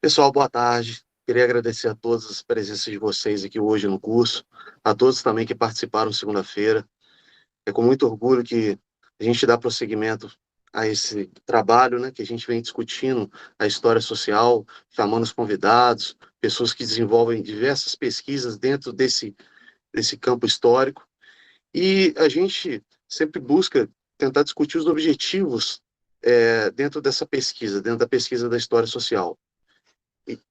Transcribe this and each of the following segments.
Pessoal, boa tarde. Queria agradecer a todas as presenças de vocês aqui hoje no curso, a todos também que participaram segunda-feira. É com muito orgulho que a gente dá prosseguimento a esse trabalho, né, que a gente vem discutindo a história social, chamando os convidados, pessoas que desenvolvem diversas pesquisas dentro desse campo histórico. E a gente sempre busca tentar discutir os objetivos dentro dessa pesquisa, dentro da pesquisa da história social.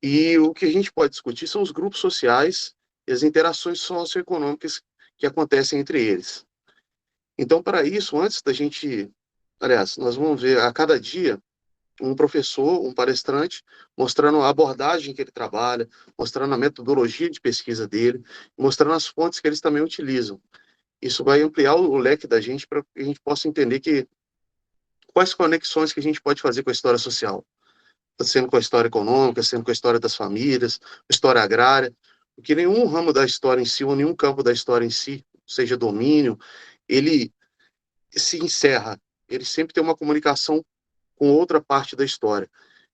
E o que a gente pode discutir são os grupos sociais e as interações socioeconômicas que acontecem entre eles. Então, para isso, antes da gente. Aliás, nós vamos ver a cada dia um professor, um palestrante, mostrando a abordagem que ele trabalha, mostrando a metodologia de pesquisa dele, mostrando as fontes que eles também utilizam. Isso vai ampliar o leque da gente para que a gente possa entender quais conexões que a gente pode fazer com a história social, sendo com a história econômica, sendo com a história das famílias, história agrária, porque nenhum ramo da história em si, ou nenhum campo da história em si, seja domínio, ele se encerra, ele sempre tem uma comunicação com outra parte da história.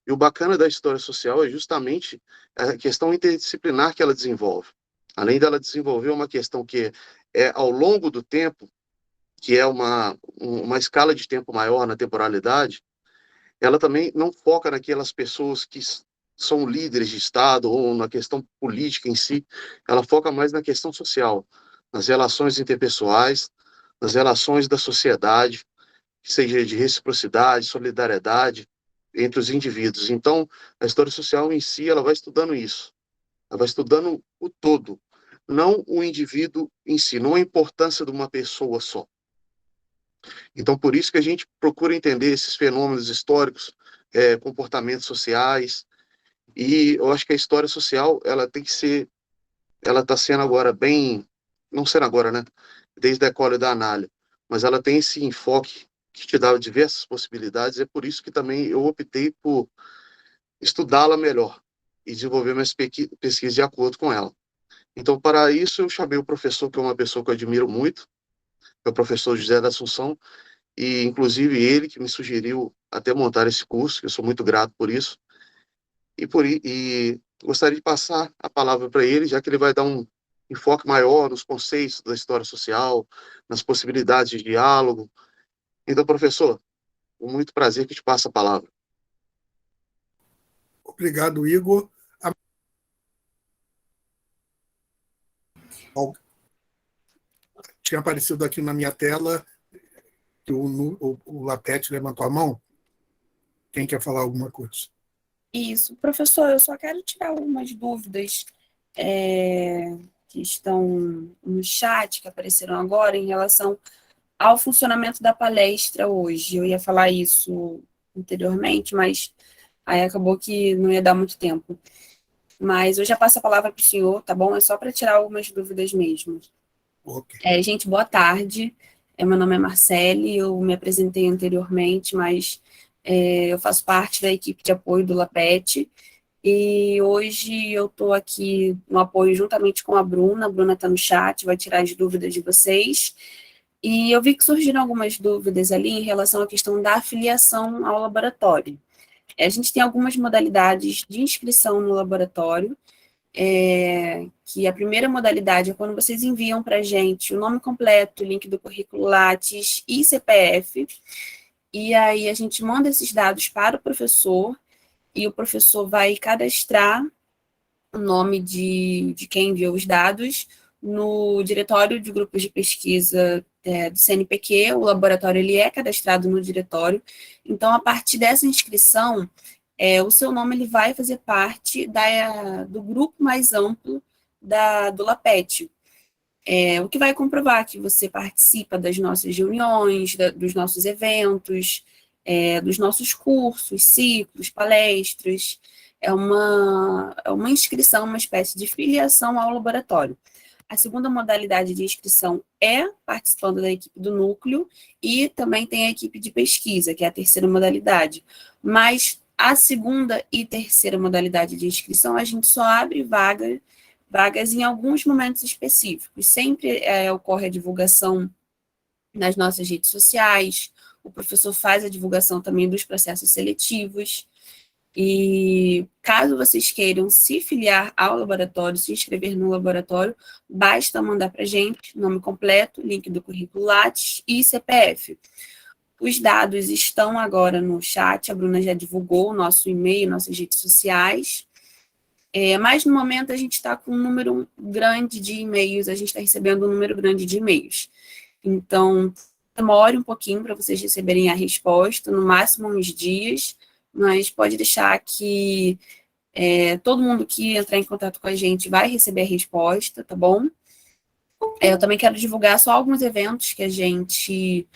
E o bacana da história social é justamente a questão interdisciplinar que ela desenvolve. Além dela desenvolver uma questão que é ao longo do tempo, que é uma escala de tempo maior na temporalidade, ela também não foca naquelas pessoas que são líderes de Estado ou na questão política em si, ela foca mais na questão social, nas relações interpessoais, nas relações da sociedade, que seja de reciprocidade, solidariedade entre os indivíduos. Então, a história social em si, ela vai estudando isso, ela vai estudando o todo, não o indivíduo em si, não a importância de uma pessoa só. Então, por isso que a gente procura entender esses fenômenos históricos, comportamentos sociais, e eu acho que a história social, ela tem que ser, ela está sendo agora bem, não sendo agora, né, desde a École da Análise, mas ela tem esse enfoque que te dá diversas possibilidades, é por isso que também eu optei por estudá-la melhor e desenvolver minhas pesquisas de acordo com ela. Então, para isso, eu chamei o professor, que é uma pessoa que eu admiro muito, é o professor José da Assunção, e inclusive ele que me sugeriu até montar esse curso, que eu sou muito grato por isso, e gostaria de passar a palavra para ele, já que ele vai dar um enfoque maior nos conceitos da história social, nas possibilidades de diálogo. Então, professor, com muito prazer que te passo a palavra. Obrigado, Igor. Tinha aparecido aqui na minha tela que o Lapete levantou a mão. Quem quer falar alguma coisa? Isso, professor, eu só quero tirar algumas dúvidas que estão no chat, que apareceram agora, em relação ao funcionamento da palestra hoje. Eu ia falar isso anteriormente, mas aí acabou que não ia dar muito tempo. Mas eu já passo a palavra para o senhor, tá bom? É só para tirar algumas dúvidas mesmo. Okay. Gente, boa tarde. Meu nome é Marcele, eu me apresentei anteriormente, mas eu faço parte da equipe de apoio do LAPET, e hoje eu estou aqui no apoio juntamente com a Bruna está no chat, vai tirar as dúvidas de vocês, e eu vi que surgiram algumas dúvidas ali em relação à questão da afiliação ao laboratório. A gente tem algumas modalidades de inscrição no laboratório, que a primeira modalidade é quando vocês enviam para a gente o nome completo, o link do currículo Lattes e CPF, e aí a gente manda esses dados para o professor, e o professor vai cadastrar o nome de quem enviou os dados no diretório de grupos de pesquisa do CNPq. O laboratório ele é cadastrado no diretório, então a partir dessa inscrição, o seu nome ele vai fazer parte do grupo mais amplo do LAPET, o que vai comprovar que você participa das nossas reuniões, dos nossos eventos, dos nossos cursos, ciclos, palestras. É uma inscrição, uma espécie de filiação ao laboratório. A segunda modalidade de inscrição é participando da equipe do núcleo, e também tem a equipe de pesquisa, que é a terceira modalidade. Mas a segunda e terceira modalidade de inscrição, a gente só abre vagas em alguns momentos específicos. Sempre ocorre a divulgação nas nossas redes sociais, o professor faz a divulgação também dos processos seletivos, E caso vocês queiram se filiar ao laboratório, se inscrever no laboratório, basta mandar para a gente nome completo, link do currículo Lattes e CPF. Os dados estão agora no chat, a Bruna já divulgou o nosso e-mail, nossas redes sociais. Mas no momento a gente está com um número grande de e-mails, a gente está recebendo um número grande de e-mails. Então, demore um pouquinho para vocês receberem a resposta, no máximo uns dias, mas pode deixar que todo mundo que entrar em contato com a gente vai receber a resposta, tá bom? Eu também quero divulgar só alguns eventos que a gente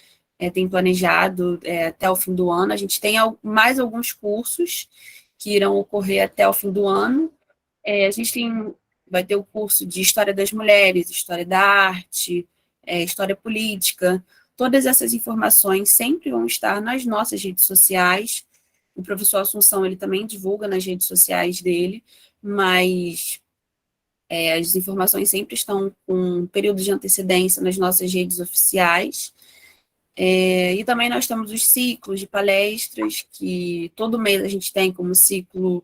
tem planejado até o fim do ano. A gente tem mais alguns cursos que irão ocorrer até o fim do ano. A gente vai ter o curso de História das Mulheres, História da Arte, História Política. Todas essas informações sempre vão estar nas nossas redes sociais. O professor Assunção, ele também divulga nas redes sociais dele, mas as informações sempre estão com um período de antecedência nas nossas redes oficiais. E também nós temos os ciclos de palestras, que todo mês a gente tem como ciclo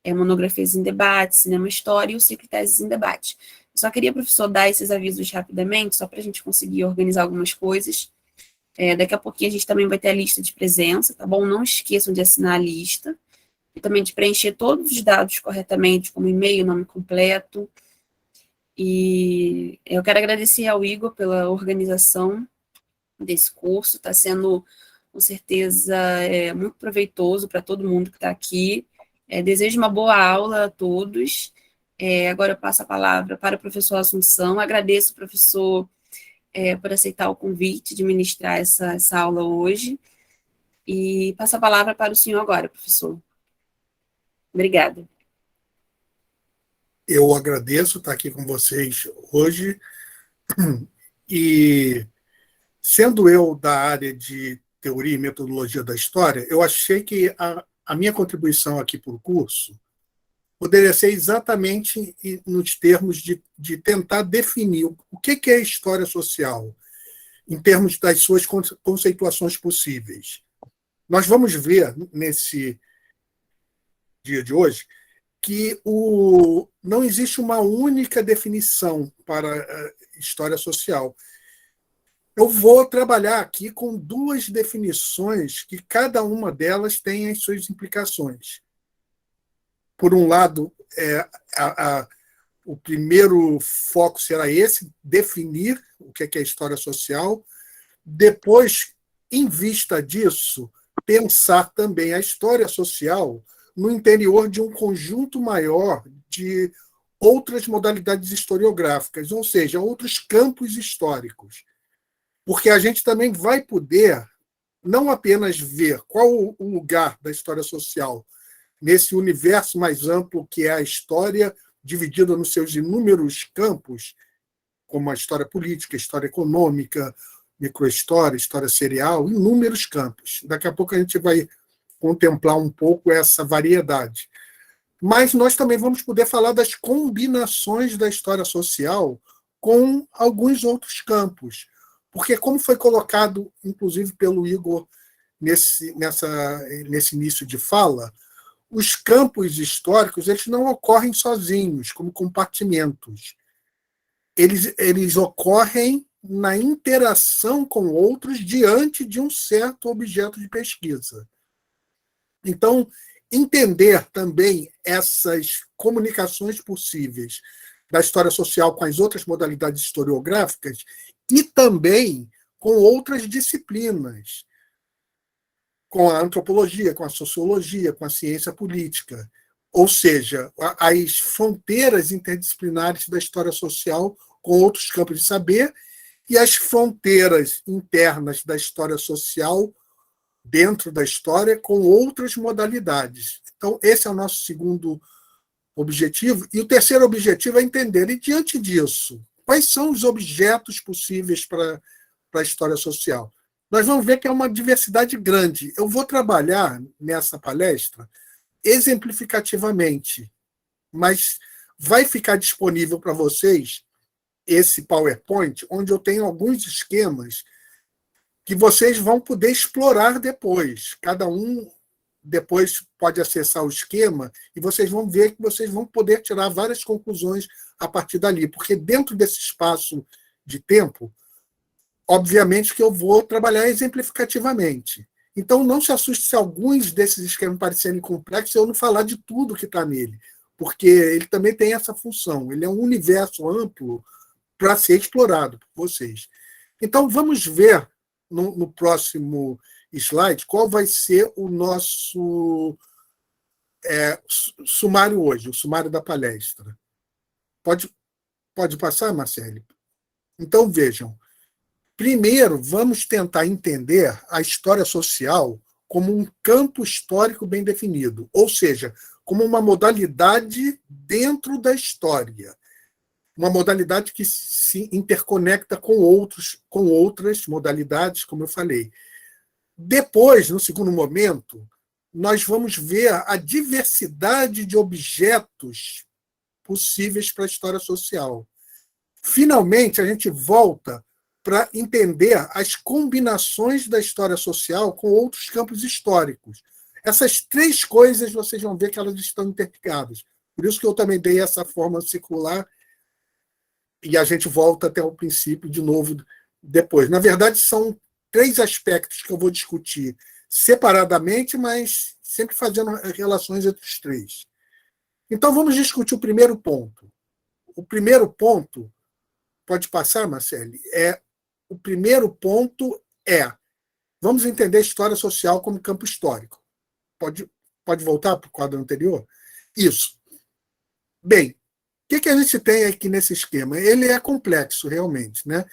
Monografias em Debate, Cinema História e o ciclo Teses em Debate. Só queria, professor, dar esses avisos rapidamente, só para a gente conseguir organizar algumas coisas. Daqui a pouquinho a gente também vai ter a lista de presença, tá bom? Não esqueçam de assinar a lista e também de preencher todos os dados corretamente, como e-mail, nome completo. E eu quero agradecer ao Igor pela organização desse curso, está sendo, com certeza, muito proveitoso para todo mundo que está aqui. Desejo uma boa aula a todos. Agora eu passo a palavra para o professor Assunção. Agradeço, professor, por aceitar o convite de ministrar essa aula hoje. E passo a palavra para o senhor agora, professor. Obrigada. Eu agradeço estar aqui com vocês hoje. E, sendo eu da área de teoria e metodologia da história, eu achei que a minha contribuição aqui para o curso poderia ser exatamente nos termos de tentar definir o que é história social, em termos das suas conceituações possíveis. Nós vamos ver, nesse dia de hoje, que não existe uma única definição para a história social. Eu vou trabalhar aqui com duas definições que cada uma delas tem as suas implicações. Por um lado, o primeiro foco será esse, definir o que é história social. Depois, em vista disso, pensar também a história social no interior de um conjunto maior de outras modalidades historiográficas, ou seja, outros campos históricos. Porque a gente também vai poder não apenas ver qual o lugar da história social nesse universo mais amplo que é a história, dividida nos seus inúmeros campos, como a história política, a história econômica, microhistória, história serial, inúmeros campos. Daqui a pouco a gente vai contemplar um pouco essa variedade. Mas nós também vamos poder falar das combinações da história social com alguns outros campos. Porque, como foi colocado, inclusive, pelo Igor nesse início de fala, os campos históricos eles não ocorrem sozinhos, como compartimentos. Eles ocorrem na interação com outros diante de um certo objeto de pesquisa. Então, entender também essas comunicações possíveis da história social com as outras modalidades historiográficas e também com outras disciplinas, com a antropologia, com a sociologia, com a ciência política. Ou seja, as fronteiras interdisciplinares da história social com outros campos de saber e as fronteiras internas da história social dentro da história com outras modalidades. Então, esse é o nosso segundo objetivo. E o terceiro objetivo é entender, e diante disso, quais são os objetos possíveis para a história social? Nós vamos ver que é uma diversidade grande. Eu vou trabalhar nessa palestra exemplificativamente, mas vai ficar disponível para vocês esse PowerPoint, onde eu tenho alguns esquemas que vocês vão poder explorar depois, cada um depois pode acessar o esquema e vocês vão ver que vocês vão poder tirar várias conclusões a partir dali, porque dentro desse espaço de tempo, obviamente que eu vou trabalhar exemplificativamente. Então, não se assuste se alguns desses esquemas parecerem complexos eu não falar de tudo que está nele, porque ele também tem essa função. Ele é um universo amplo para ser explorado por vocês. Então, vamos ver no próximo slide qual vai ser o nosso sumário hoje, o sumário da palestra. Pode passar, Marcele? Então, vejam. Primeiro, vamos tentar entender a história social como um campo histórico bem definido, ou seja, como uma modalidade dentro da história, uma modalidade que se interconecta com outras modalidades, como eu falei. Depois, no segundo momento, nós vamos ver a diversidade de objetos possíveis para a história social. Finalmente, a gente volta para entender as combinações da história social com outros campos históricos. Essas três coisas vocês vão ver que elas estão interligadas. Por isso que eu também dei essa forma circular e a gente volta até o princípio de novo depois. Na verdade, são três aspectos que eu vou discutir separadamente, mas sempre fazendo relações entre os três. Então, vamos discutir o primeiro ponto. O primeiro ponto, pode passar, Marcele, o primeiro ponto vamos entender a história social como campo histórico. Pode voltar para o quadro anterior? Isso. Bem, o que a gente tem aqui nesse esquema? Ele é complexo, realmente, né?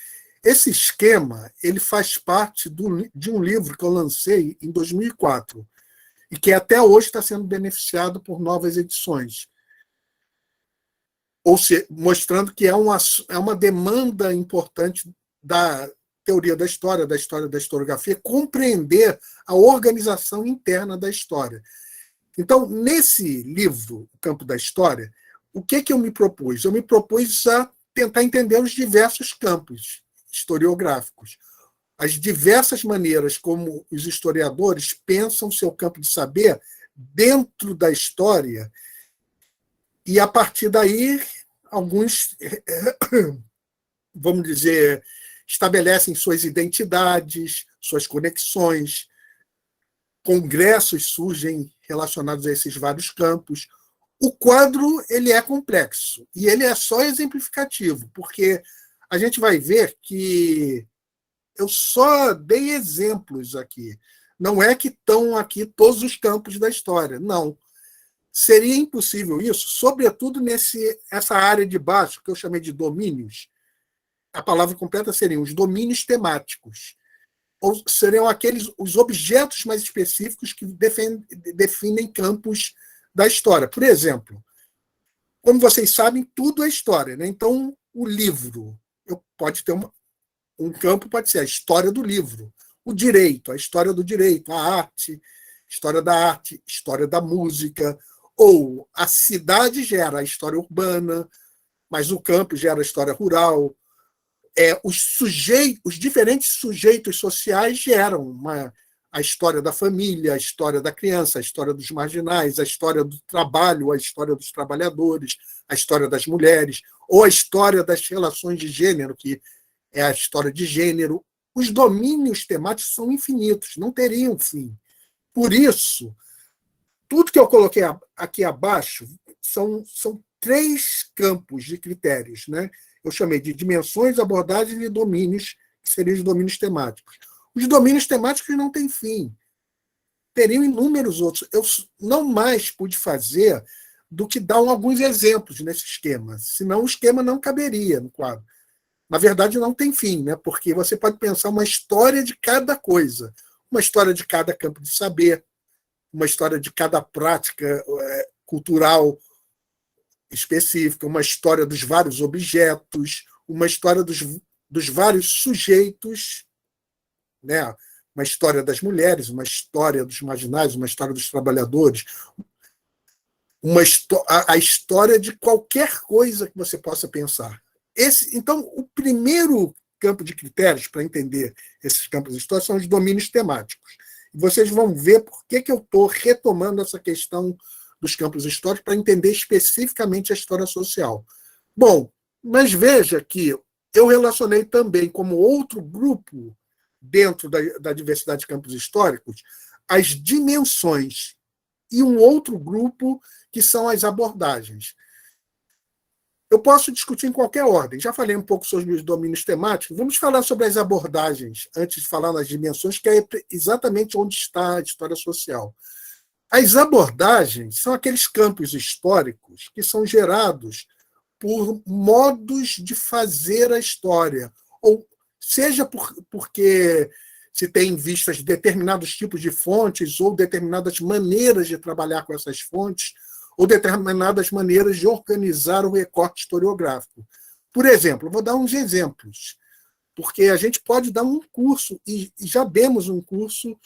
Esse esquema ele faz parte de um livro que eu lancei em 2004 e que até hoje está sendo beneficiado por novas edições. Ou seja, mostrando que é uma demanda importante da teoria da história da historiografia, compreender a organização interna da história. Então, nesse livro, O Campo da História, o que eu me propus? Eu me propus a tentar entender os diversos campos historiográficos, as diversas maneiras como os historiadores pensam seu campo de saber dentro da história, e, a partir daí, alguns, vamos dizer, estabelecem suas identidades, suas conexões, congressos surgem relacionados a esses vários campos. O quadro ele é complexo e ele é só exemplificativo, porque a gente vai ver que eu só dei exemplos aqui. Não é que estão aqui todos os campos da história, não. Seria impossível isso, sobretudo essa área de baixo, que eu chamei de domínios. A palavra completa seriam os domínios temáticos, ou seriam os objetos mais específicos que definem campos da história. Por exemplo, como vocês sabem, tudo é história, né? Então, o livro pode ter um campo, pode ser a história do livro, o direito, a história do direito, a arte, história da arte, história da música, ou a cidade gera a história urbana, mas o campo gera a história rural. Os diferentes sujeitos sociais geram a história da família, a história da criança, a história dos marginais, a história do trabalho, a história dos trabalhadores, a história das mulheres, ou a história das relações de gênero, que é a história de gênero. Os domínios temáticos são infinitos, não teriam fim. Por isso, tudo que eu coloquei aqui abaixo são três campos de critérios, né? Eu chamei de dimensões, abordagens e domínios, que seriam os domínios temáticos. Os domínios temáticos não têm fim. Teriam inúmeros outros. Eu não mais pude fazer do que dar alguns exemplos nesse esquema, senão o esquema não caberia no quadro. Na verdade, não tem fim, né? Porque você pode pensar uma história de cada coisa, uma história de cada campo de saber, uma história de cada prática cultural específica, uma história dos vários objetos, uma história dos vários sujeitos, né? Uma história das mulheres, uma história dos marginais, uma história dos trabalhadores, a história de qualquer coisa que você possa pensar. Então, o primeiro campo de critérios para entender esses campos históricos são os domínios temáticos. E vocês vão ver por que eu estou retomando essa questão dos campos históricos para entender especificamente a história social. Bom, mas veja que eu relacionei também como outro grupo dentro da diversidade de campos históricos as dimensões e um outro grupo que são as abordagens. Eu posso discutir em qualquer ordem. Já falei um pouco sobre os domínios temáticos. Vamos falar sobre as abordagens, antes de falar nas dimensões, que é exatamente onde está a história social. As abordagens são aqueles campos históricos que são gerados por modos de fazer a história, ou seja porque se tem em vista determinados tipos de fontes ou determinadas maneiras de trabalhar com essas fontes, ou determinadas maneiras de organizar o recorte historiográfico. Por exemplo, vou dar uns exemplos, porque a gente pode dar um curso, e já demos um curso,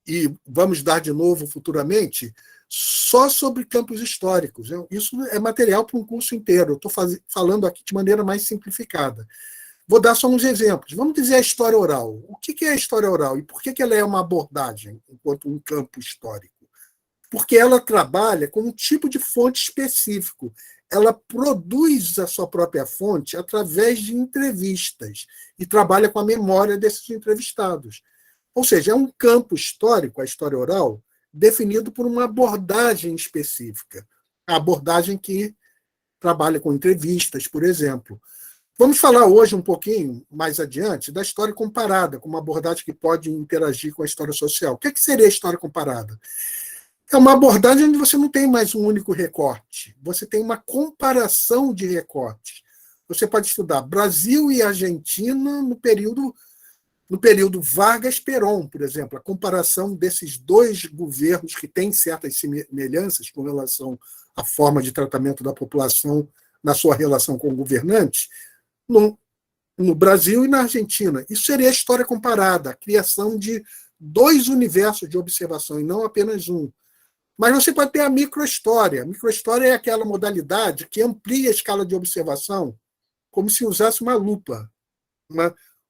e vamos dar de novo futuramente, só sobre campos históricos. Isso é material para um curso inteiro. Eu estou falando aqui de maneira mais simplificada. Vou dar só uns exemplos. Vamos dizer a história oral. O que é a história oral e por que ela é uma abordagem enquanto um campo histórico? Porque ela trabalha com um tipo de fonte específico. Ela produz a sua própria fonte através de entrevistas e trabalha com a memória desses entrevistados. Ou seja, é um campo histórico, a história oral, definido por uma abordagem específica. A abordagem que trabalha com entrevistas, por exemplo. Vamos falar hoje um pouquinho, mais adiante, da história comparada, como uma abordagem que pode interagir com a história social. O que seria a história comparada? É uma abordagem onde você não tem mais um único recorte. Você tem uma comparação de recortes. Você pode estudar Brasil e Argentina no período Vargas-Perón, por exemplo. A comparação desses dois governos que têm certas semelhanças com relação à forma de tratamento da população na sua relação com o governante, no Brasil e na Argentina. Isso seria a história comparada, a criação de dois universos de observação e não apenas um. Mas você pode ter a microhistória. A microhistória é aquela modalidade que amplia a escala de observação, como se usasse uma lupa.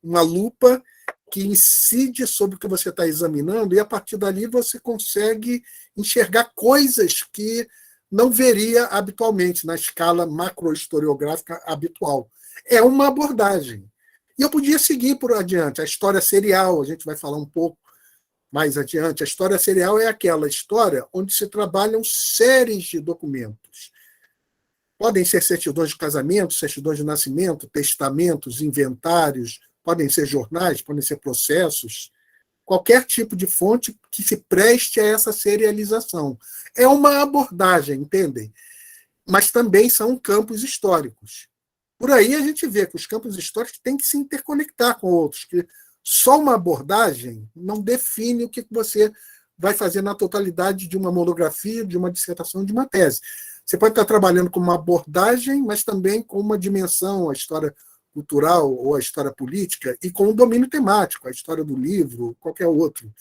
Uma lupa que incide sobre o que você está examinando, e a partir dali você consegue enxergar coisas que não veria habitualmente na escala macrohistoriográfica habitual. É uma abordagem. E eu podia seguir por adiante. A história serial, a gente vai falar um pouco mais adiante. A história serial é aquela história onde se trabalham séries de documentos. Podem ser certidões de casamento, certidões de nascimento, testamentos, inventários, podem ser jornais, podem ser processos, qualquer tipo de fonte que se preste a essa serialização. É uma abordagem, entendem? Mas também são campos históricos. Por aí a gente vê que os campos históricos têm que se interconectar com outros, que só uma abordagem não define o que você vai fazer na totalidade de uma monografia, de uma dissertação, de uma tese. Você pode estar trabalhando com uma abordagem, mas também com uma dimensão, a história cultural ou a história política, e com um domínio temático, a história do livro, qualquer outro.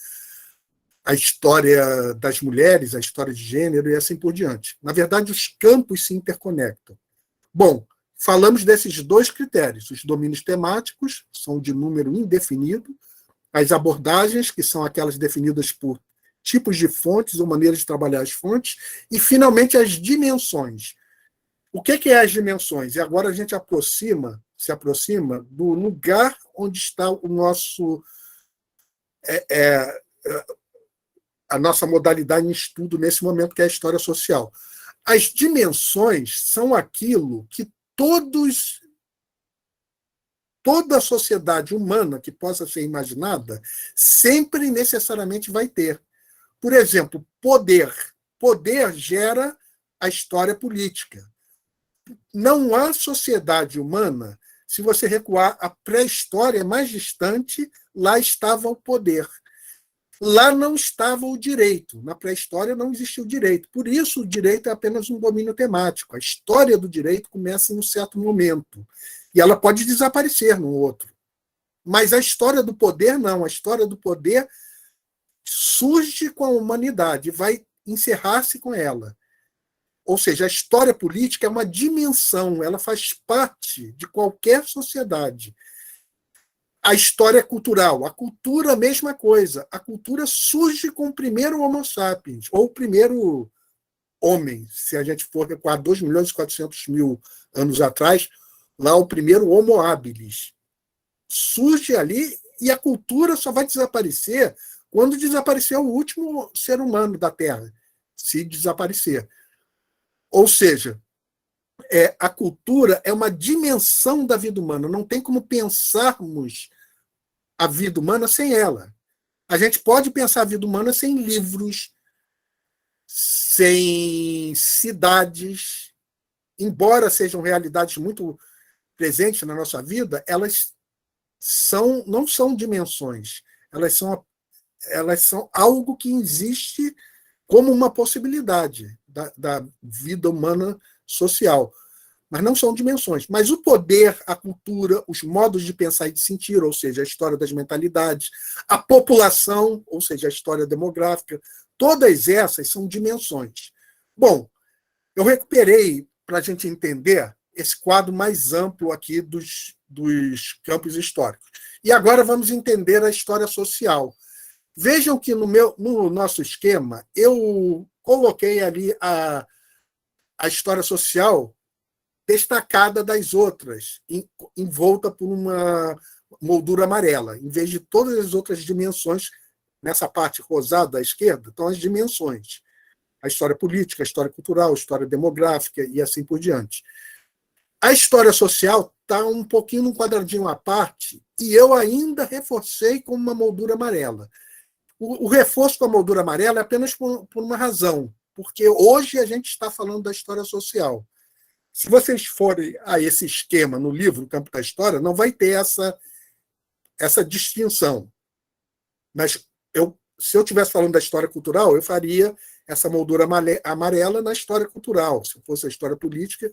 A história das mulheres, a história de gênero e assim por diante. Na verdade, os campos se interconectam. Bom, falamos desses dois critérios. Os domínios temáticos são de número indefinido, as abordagens, que são aquelas definidas por tipos de fontes ou maneiras de trabalhar as fontes, e, finalmente, as dimensões. O que é as dimensões? E agora a gente se aproxima do lugar onde está o nosso a nossa modalidade de estudo nesse momento, que é a história social. As dimensões são aquilo que toda a sociedade humana que possa ser imaginada sempre necessariamente vai ter. Por exemplo, poder. Poder gera a história política. Não há sociedade humana, se você recuar a pré-história mais distante, lá estava o poder. Lá não estava o direito. Na pré-história não existia o direito. Por isso, o direito é apenas um domínio temático. A história do direito começa em um certo momento. E ela pode desaparecer no outro. Mas a história do poder, não. A história do poder surge com a humanidade e vai encerrar-se com ela. Ou seja, a história política é uma dimensão, ela faz parte de qualquer sociedade. A história cultural. A cultura, a mesma coisa. A cultura surge com o primeiro Homo sapiens, ou o primeiro homem, se a gente for há 2.400.000 anos atrás, lá o primeiro Homo habilis. Surge ali e a cultura só vai desaparecer quando desaparecer o último ser humano da Terra, se desaparecer. Ou seja, a cultura é uma dimensão da vida humana, não tem como pensarmos a vida humana sem ela. A gente pode pensar a vida humana sem livros, sem cidades, embora sejam realidades muito presentes na nossa vida, elas não são dimensões, elas são algo que existe como uma possibilidade da vida humana social, mas não são dimensões. Mas o poder, a cultura, os modos de pensar e de sentir, ou seja, a história das mentalidades, a população, ou seja, a história demográfica, todas essas são dimensões. Bom, eu recuperei, para a gente entender, esse quadro mais amplo aqui dos campos históricos. E agora vamos entender a história social. Vejam que no nosso esquema, eu coloquei ali a história social destacada das outras, envolta por uma moldura amarela, em vez de todas as outras dimensões, nessa parte rosada à esquerda, estão as dimensões. A história política, a história cultural, a história demográfica e assim por diante. A história social está um pouquinho num quadradinho à parte, e eu ainda reforcei com uma moldura amarela. O reforço com a moldura amarela é apenas por uma razão, porque hoje a gente está falando da história social. Se vocês forem a esse esquema no livro O Campo da História, não vai ter essa distinção. Mas se eu estivesse falando da história cultural, eu faria essa moldura amarela na história cultural, se fosse a história política.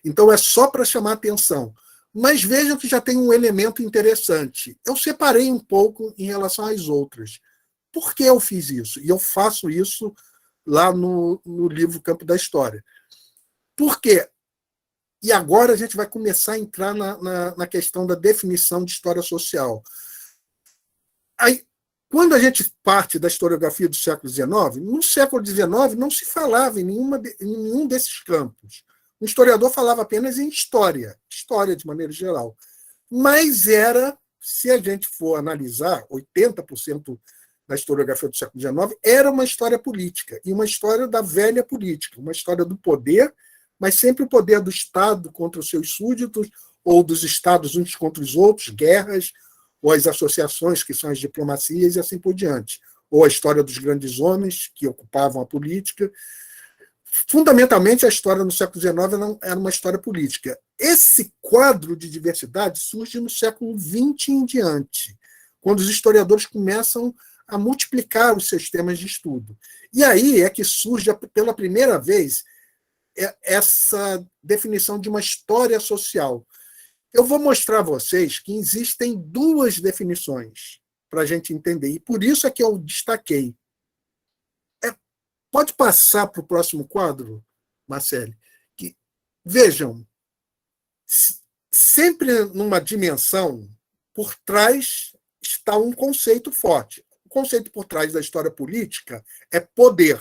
Então, é só para chamar a atenção. Mas vejam que já tem um elemento interessante. Eu separei um pouco em relação às outras. Por que eu fiz isso? E eu faço isso lá no livro Campo da História. Por quê? E agora a gente vai começar a entrar na questão da definição de história social. Aí, quando a gente parte da historiografia do século XIX, no século XIX não se falava em nenhum desses campos. O historiador falava apenas em história de maneira geral. Mas se a gente for analisar, 80% da historiografia do século XIX era uma história política, e uma história da velha política, uma história do poder, mas sempre o poder do Estado contra os seus súditos, ou dos Estados uns contra os outros, guerras, ou as associações, que são as diplomacias, e assim por diante. Ou a história dos grandes homens que ocupavam a política. Fundamentalmente, a história no século XIX era uma história política. Esse quadro de diversidade surge no século XX em diante, quando os historiadores começam a multiplicar os seus temas de estudo. E aí é que surge, pela primeira vez, essa definição de uma história social. Eu vou mostrar a vocês que existem duas definições para a gente entender, e por isso é que eu destaquei. Pode passar para o próximo quadro, Marcele? Vejam, sempre numa dimensão, por trás está um conceito forte. O conceito por trás da história política é poder.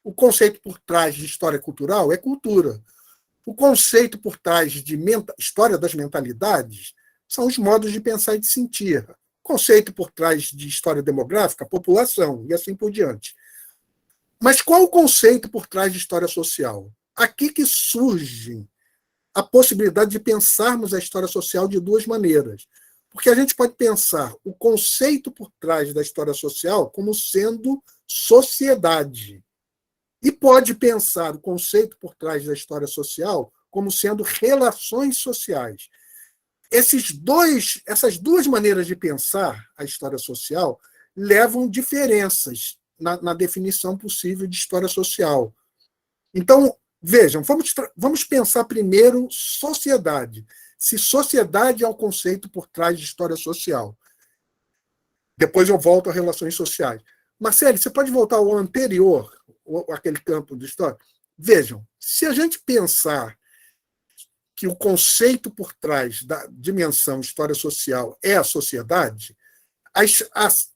O conceito por trás de história cultural é cultura. O conceito por trás de história das mentalidades são os modos de pensar e de sentir. O conceito por trás de história demográfica, população, e assim por diante. Mas qual o conceito por trás de história social? Aqui que surge a possibilidade de pensarmos a história social de duas maneiras. Porque a gente pode pensar o conceito por trás da história social como sendo sociedade. E pode pensar o conceito por trás da história social como sendo relações sociais. Essas duas maneiras de pensar a história social levam diferenças na definição possível de história social. Então, vejam, vamos pensar primeiro sociedade. Se sociedade é o conceito por trás de história social. Depois eu volto a relações sociais. Marcelo, você pode voltar ao anterior, aquele campo de história? Vejam, se a gente pensar que o conceito por trás da dimensão história social é a sociedade, a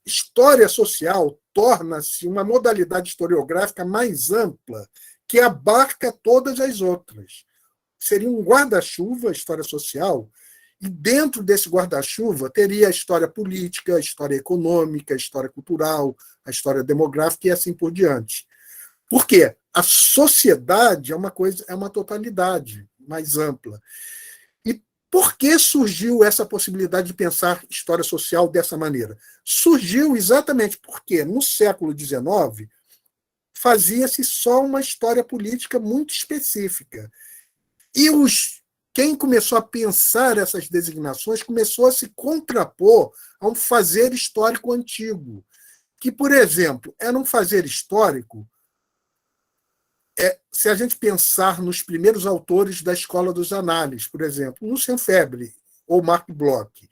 história social torna-se uma modalidade historiográfica mais ampla que abarca todas as outras. Seria um guarda-chuva, a história social, e dentro desse guarda-chuva teria a história política, a história econômica, a história cultural, a história demográfica e assim por diante. Por quê? A sociedade é uma coisa, é uma totalidade mais ampla. E por que surgiu essa possibilidade de pensar história social dessa maneira? Surgiu exatamente porque, no século XIX, fazia-se só uma história política muito específica. E quem começou a pensar essas designações começou a se contrapor a um fazer histórico antigo, que, por exemplo, era um fazer histórico. Se a gente pensar nos primeiros autores da Escola dos Análises, por exemplo, Lucien Febvre ou Marc Bloch,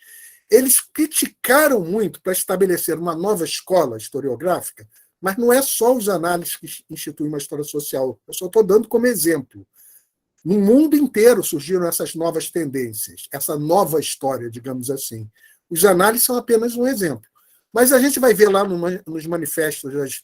eles criticaram muito para estabelecer uma nova escola historiográfica, mas não é só os análises que instituem uma história social, eu só estou dando como exemplo. No mundo inteiro surgiram essas novas tendências, essa nova história, digamos assim. Os análises são apenas um exemplo. Mas a gente vai ver lá nos manifestos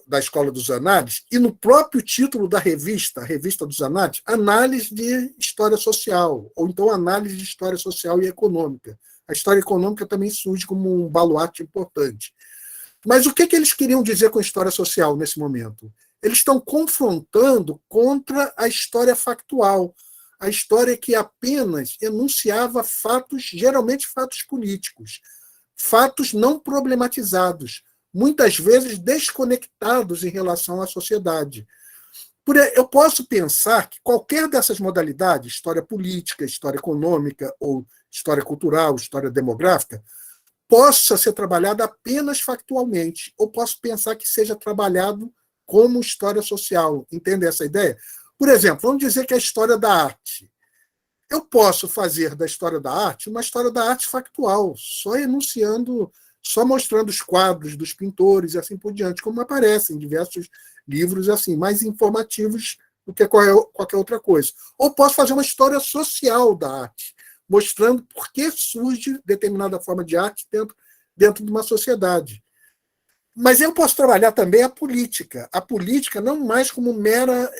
da Escola dos Análises, e no próprio título da revista, a Revista dos Análises, análise de história social, ou então análise de história social e econômica. A história econômica também surge como um baluarte importante. Mas o que eles queriam dizer com história social nesse momento? Eles estão confrontando contra a história factual, a história que apenas enunciava fatos, geralmente fatos políticos, fatos não problematizados, muitas vezes desconectados em relação à sociedade. Eu posso pensar que qualquer dessas modalidades, história política, história econômica, ou história cultural, história demográfica, possa ser trabalhada apenas factualmente, ou posso pensar que seja trabalhado como história social. Entende essa ideia? Por exemplo, vamos dizer que a história da arte. Eu posso fazer da história da arte uma história da arte factual, só enunciando, só mostrando os quadros dos pintores e assim por diante, como aparecem em diversos livros assim, mais informativos do que qualquer outra coisa. Ou posso fazer uma história social da arte, mostrando por que surge determinada forma de arte dentro de uma sociedade. Mas eu posso trabalhar também a política não mais como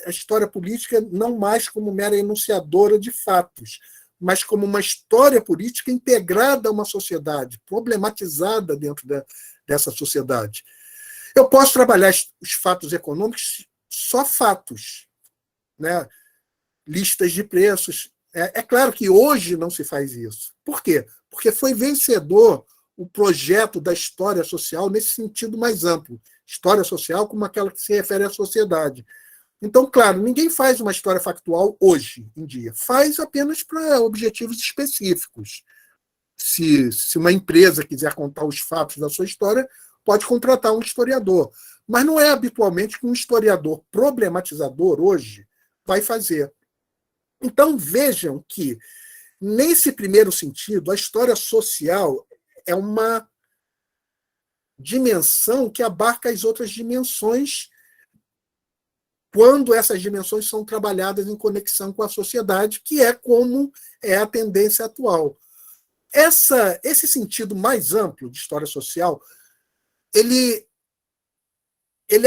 a história política não mais como mera enunciadora de fatos, mas como uma história política integrada a uma sociedade, problematizada dentro dessa sociedade. Eu posso trabalhar os fatos econômicos, só fatos, né? Listas de preços. É claro que hoje não se faz isso. Por quê? Porque foi vencedor o projeto da história social nesse sentido mais amplo. História social como aquela que se refere à sociedade. Então, claro, ninguém faz uma história factual hoje em dia. Faz apenas para objetivos específicos. Se uma empresa quiser contar os fatos da sua história, pode contratar um historiador. Mas não é habitualmente que um historiador problematizador hoje vai fazer. Então, vejam que, nesse primeiro sentido, a história social é uma dimensão que abarca as outras dimensões quando essas dimensões são trabalhadas em conexão com a sociedade, que é como é a tendência atual. Esse sentido mais amplo de história social, ele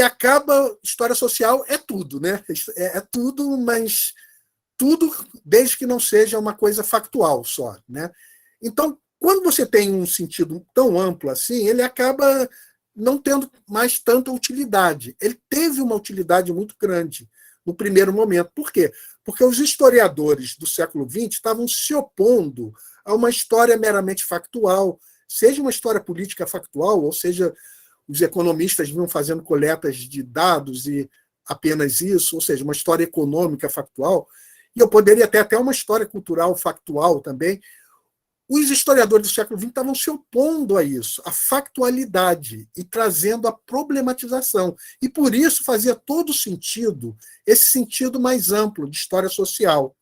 acaba... História social é tudo, né? É tudo, mas tudo desde que não seja uma coisa factual só, né? Então, quando você tem um sentido tão amplo assim, ele acaba não tendo mais tanta utilidade. Ele teve uma utilidade muito grande no primeiro momento. Por quê? Porque os historiadores do século XX estavam se opondo a uma história meramente factual, seja uma história política factual, ou seja, os economistas vinham fazendo coletas de dados e apenas isso, ou seja, uma história econômica factual, e eu poderia ter até uma história cultural factual também. Os historiadores do século XX estavam se opondo a isso, à factualidade, e trazendo a problematização. E por isso fazia todo sentido, esse sentido mais amplo de história social.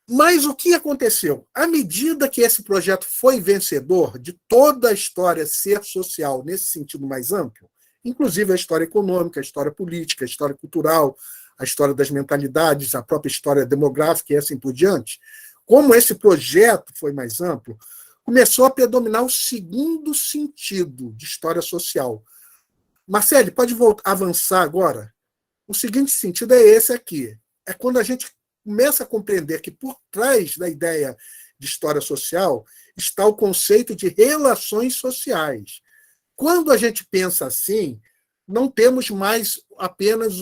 Mas o que aconteceu? À medida que esse projeto foi vencedor de toda a história ser social nesse sentido mais amplo, inclusive a história econômica, a história política, a história cultural, a história das mentalidades, a própria história demográfica e assim por diante. Como esse projeto foi mais amplo, começou a predominar o segundo sentido de história social. Marcele, pode avançar agora? O seguinte sentido é esse aqui. É quando a gente começa a compreender que por trás da ideia de história social está o conceito de relações sociais. Quando a gente pensa assim, não temos mais apenas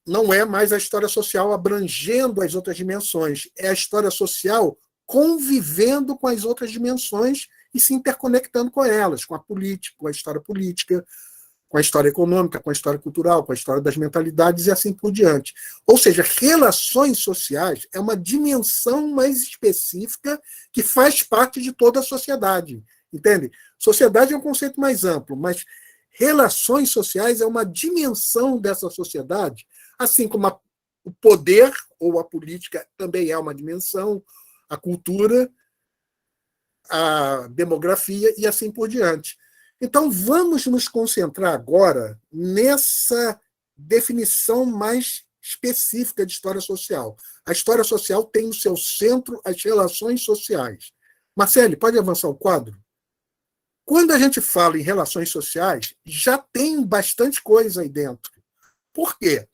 não é mais a história social abrangendo as outras dimensões, é a história social convivendo com as outras dimensões e se interconectando com elas, com a política, com a história política, com a história econômica, com a história cultural, com a história das mentalidades e assim por diante. Ou seja, relações sociais é uma dimensão mais específica que faz parte de toda a sociedade. Entende? Sociedade é um conceito mais amplo, mas relações sociais é uma dimensão dessa sociedade, assim como o poder ou a política também é uma dimensão, a cultura, a demografia e assim por diante. Então, vamos nos concentrar agora nessa definição mais específica de história social. A história social tem no seu centro as relações sociais. Marcele, pode avançar o quadro? Quando a gente fala em relações sociais, já tem bastante coisa aí dentro. Por quê?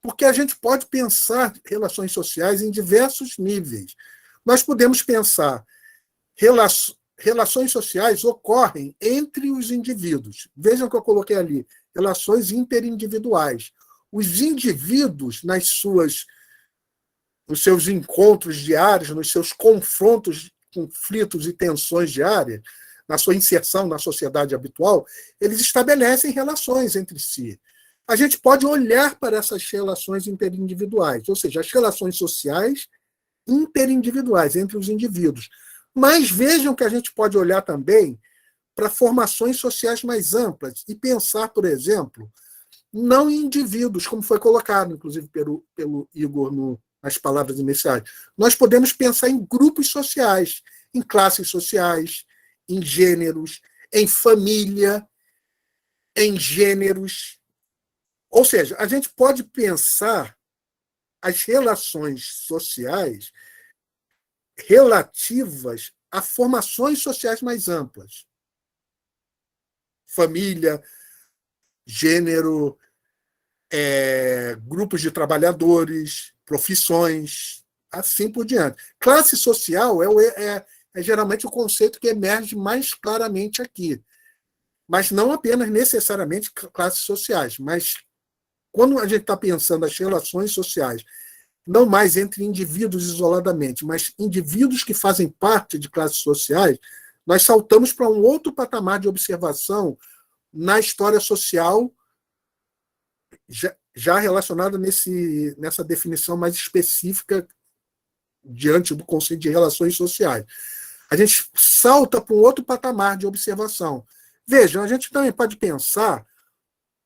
Porque a gente pode pensar relações sociais em diversos níveis. Nós podemos pensar relações sociais ocorrem entre os indivíduos. Vejam que eu coloquei ali, relações interindividuais. Os indivíduos, nos seus encontros diários, nos seus conflitos e tensões diárias, na sua inserção na sociedade habitual, eles estabelecem relações entre si. A gente pode olhar para essas relações interindividuais, ou seja, as relações sociais interindividuais entre os indivíduos. Mas vejam que a gente pode olhar também para formações sociais mais amplas e pensar, por exemplo, não em indivíduos, como foi colocado, inclusive, pelo Igor nas palavras iniciais. Nós podemos pensar em grupos sociais, em classes sociais, em gêneros, em família, em gêneros. Ou seja, a gente pode pensar as relações sociais relativas a formações sociais mais amplas. Família, gênero, grupos de trabalhadores, profissões, assim por diante. Classe social é geralmente o conceito que emerge mais claramente aqui. Mas não apenas necessariamente classes sociais, mas quando a gente está pensando as relações sociais, não mais entre indivíduos isoladamente, mas indivíduos que fazem parte de classes sociais, nós saltamos para um outro patamar de observação na história social, já relacionada nessa definição mais específica diante do conceito de relações sociais. A gente salta para um outro patamar de observação. Vejam, a gente também pode pensar,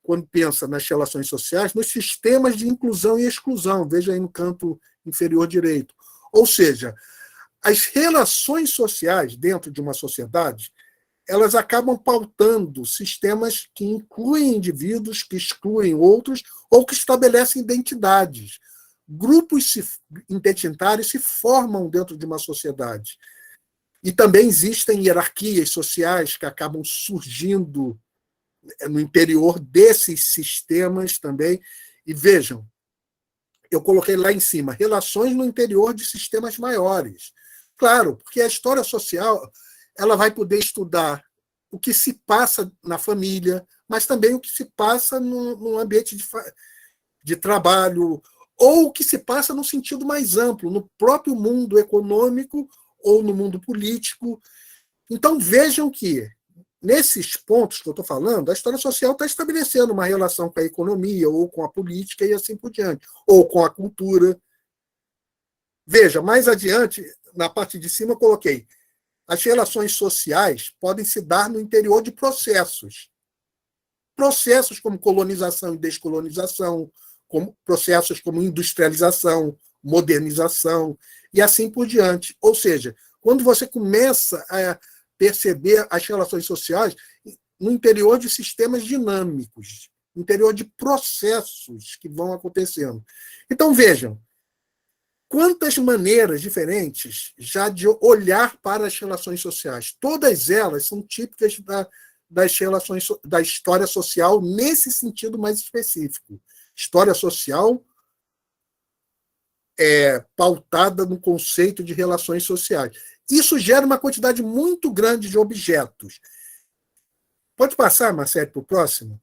quando pensa nas relações sociais, nos sistemas de inclusão e exclusão. Veja aí no canto inferior direito. Ou seja, as relações sociais dentro de uma sociedade, elas acabam pautando sistemas que incluem indivíduos, que excluem outros, ou que estabelecem identidades. Grupos identitários se formam dentro de uma sociedade. E também existem hierarquias sociais que acabam surgindo no interior desses sistemas também. E vejam, eu coloquei lá em cima, relações no interior de sistemas maiores. Claro, porque a história social ela vai poder estudar o que se passa na família, mas também o que se passa no ambiente de trabalho, ou o que se passa no sentido mais amplo, no próprio mundo econômico ou no mundo político. Então, vejam que, nesses pontos que eu estou falando, a história social está estabelecendo uma relação com a economia, ou com a política, e assim por diante, ou com a cultura. Veja, mais adiante, na parte de cima, eu coloquei: as relações sociais podem se dar no interior de processos. Processos como colonização e descolonização, processos como industrialização, modernização, e assim por diante. Ou seja, quando você começa a perceber as relações sociais no interior de sistemas dinâmicos, interior de processos que vão acontecendo. Então, vejam, quantas maneiras diferentes já de olhar para as relações sociais. Todas elas são típicas das relações, da história social nesse sentido mais específico. História social pautada no conceito de relações sociais. Isso gera uma quantidade muito grande de objetos. Pode passar, Marcelo, para o próximo?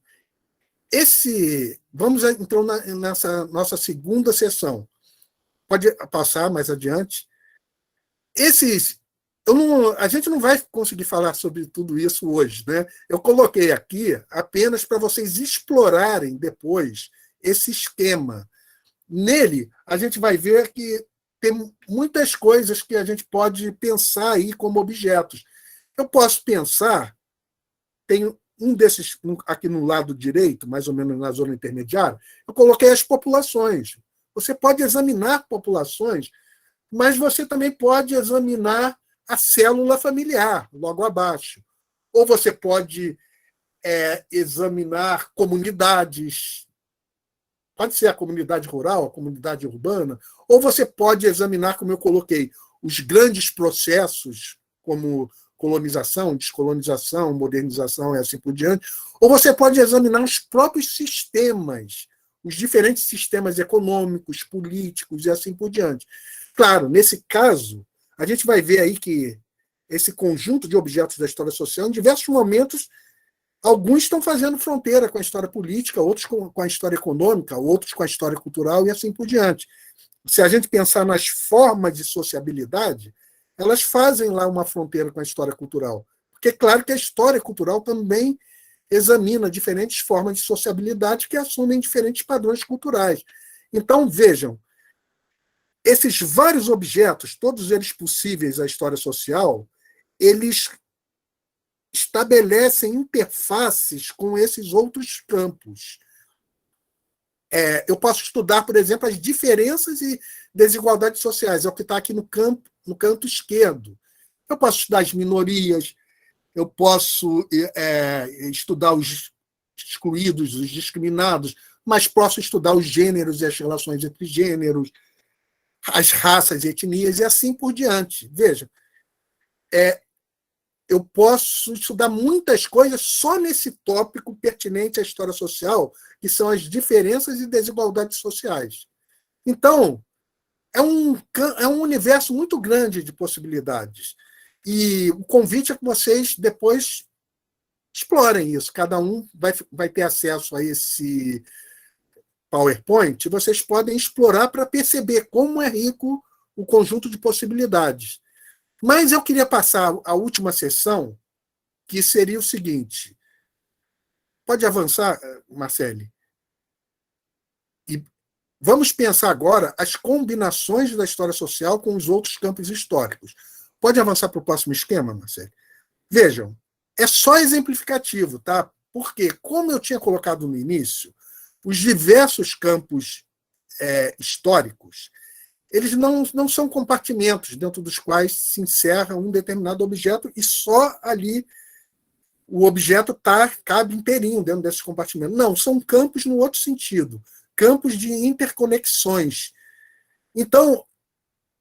Vamos, então, nessa nossa segunda sessão. Pode passar mais adiante. A gente não vai conseguir falar sobre tudo isso hoje, né? Eu coloquei aqui apenas para vocês explorarem depois esse esquema. Nele, a gente vai ver que tem muitas coisas que a gente pode pensar aí como objetos. Eu posso pensar, tem um desses aqui no lado direito, mais ou menos na zona intermediária, eu coloquei as populações. Você pode examinar populações, mas você também pode examinar a célula familiar, logo abaixo. Ou você pode examinar comunidades, pode ser a comunidade rural, a comunidade urbana, ou você pode examinar, como eu coloquei, os grandes processos, como colonização, descolonização, modernização e assim por diante, ou você pode examinar os próprios sistemas, os diferentes sistemas econômicos, políticos e assim por diante. Claro, nesse caso, a gente vai ver aí que esse conjunto de objetos da história social, em diversos momentos, alguns estão fazendo fronteira com a história política, outros com a história econômica, outros com a história cultural e assim por diante. Se a gente pensar nas formas de sociabilidade, elas fazem lá uma fronteira com a história cultural. Porque é claro que a história cultural também examina diferentes formas de sociabilidade que assumem diferentes padrões culturais. Então, vejam, esses vários objetos, todos eles possíveis à história social, eles estabelecem interfaces com esses outros campos. Eu posso estudar, por exemplo, as diferenças e desigualdades sociais, é o que está aqui no canto esquerdo. Eu posso estudar as minorias, eu posso estudar os excluídos, os discriminados, mas posso estudar os gêneros e as relações entre gêneros, as raças e etnias, e assim por diante. Veja, eu posso estudar muitas coisas só nesse tópico pertinente à história social, que são as diferenças e desigualdades sociais. Então, é um universo muito grande de possibilidades. E o convite é que vocês depois explorem isso. Cada um vai ter acesso a esse PowerPoint, e vocês podem explorar para perceber como é rico o conjunto de possibilidades. Mas eu queria passar a última sessão, que seria o seguinte. Pode avançar, Marcele? E vamos pensar agora as combinações da história social com os outros campos históricos. Pode avançar para o próximo esquema, Marcele? Vejam, é só exemplificativo, tá? Porque, como eu tinha colocado no início, os diversos campos históricos, eles não são compartimentos dentro dos quais se encerra um determinado objeto e só ali o objeto cabe inteirinho dentro desses compartimentos. Não, são campos no outro sentido, campos de interconexões. Então,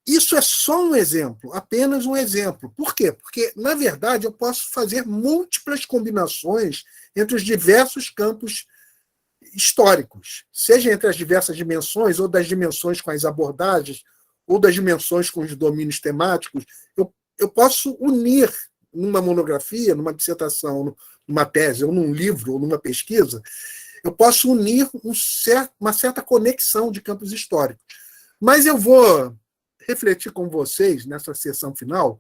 isso é só um exemplo, apenas um exemplo. Por quê? Porque, na verdade, eu posso fazer múltiplas combinações entre os diversos campos históricos, seja entre as diversas dimensões, ou das dimensões com as abordagens, ou das dimensões com os domínios temáticos. Eu posso unir numa monografia, numa dissertação, numa tese, ou num livro, ou numa pesquisa, eu posso unir uma certa conexão de campos históricos. Mas eu vou refletir com vocês, nessa sessão final,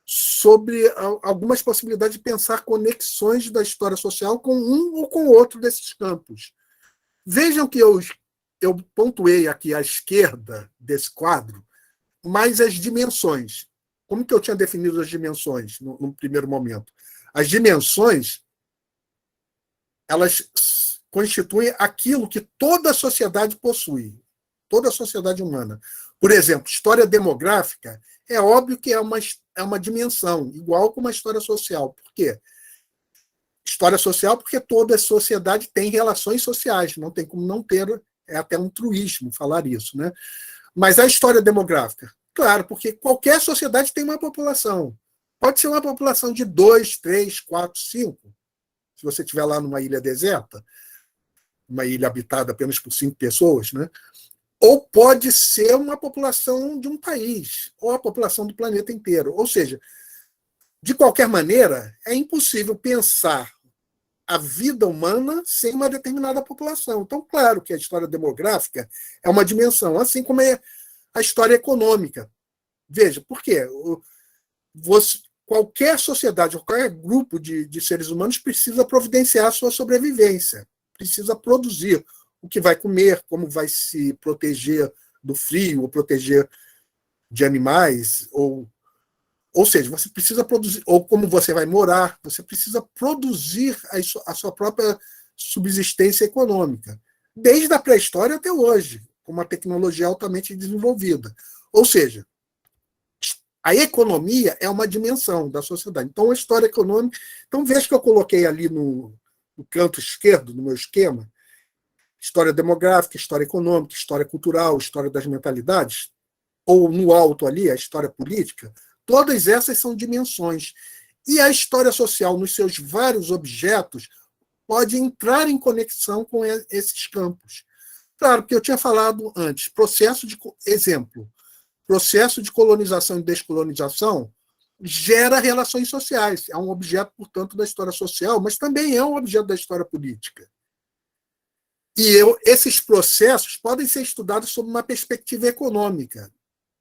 sobre algumas possibilidades de pensar conexões da história social com um ou com outro desses campos. Vejam que eu pontuei aqui à esquerda desse quadro, mais as dimensões. Como que eu tinha definido as dimensões no primeiro momento? As dimensões, elas constituem aquilo que toda a sociedade possui, toda a sociedade humana. Por exemplo, história demográfica, é óbvio que é uma dimensão, igual com uma história social. Por quê? História social, porque toda sociedade tem relações sociais, não tem como não ter, é até um truísmo falar isso, né? Mas a história demográfica, claro, porque qualquer sociedade tem uma população. Pode ser uma população de 2, 3, 4, 5. Se você estiver lá numa ilha deserta, uma ilha habitada apenas por 5 pessoas, né? Ou pode ser uma população de um país, ou a população do planeta inteiro. Ou seja, de qualquer maneira, é impossível pensar a vida humana sem uma determinada população. Então, claro que a história demográfica é uma dimensão, assim como é a história econômica. Veja, por quê? Qualquer sociedade, qualquer grupo de seres humanos precisa providenciar a sua sobrevivência, precisa produzir o que vai comer, como vai se proteger do frio, ou proteger de animais, ou seja, você precisa produzir, ou como você vai morar, você precisa produzir a sua própria subsistência econômica, desde a pré-história até hoje, com uma tecnologia altamente desenvolvida. Ou seja, a economia é uma dimensão da sociedade. Então, a história econômica. Então, veja que eu coloquei ali no canto esquerdo, no meu esquema, história demográfica, história econômica, história cultural, história das mentalidades, ou no alto ali, a história política. Todas essas são dimensões. E a história social, nos seus vários objetos, pode entrar em conexão com esses campos. Claro, porque eu tinha falado antes, processo de colonização e descolonização gera relações sociais. É um objeto, portanto, da história social, mas também é um objeto da história política. E esses processos podem ser estudados sob uma perspectiva econômica.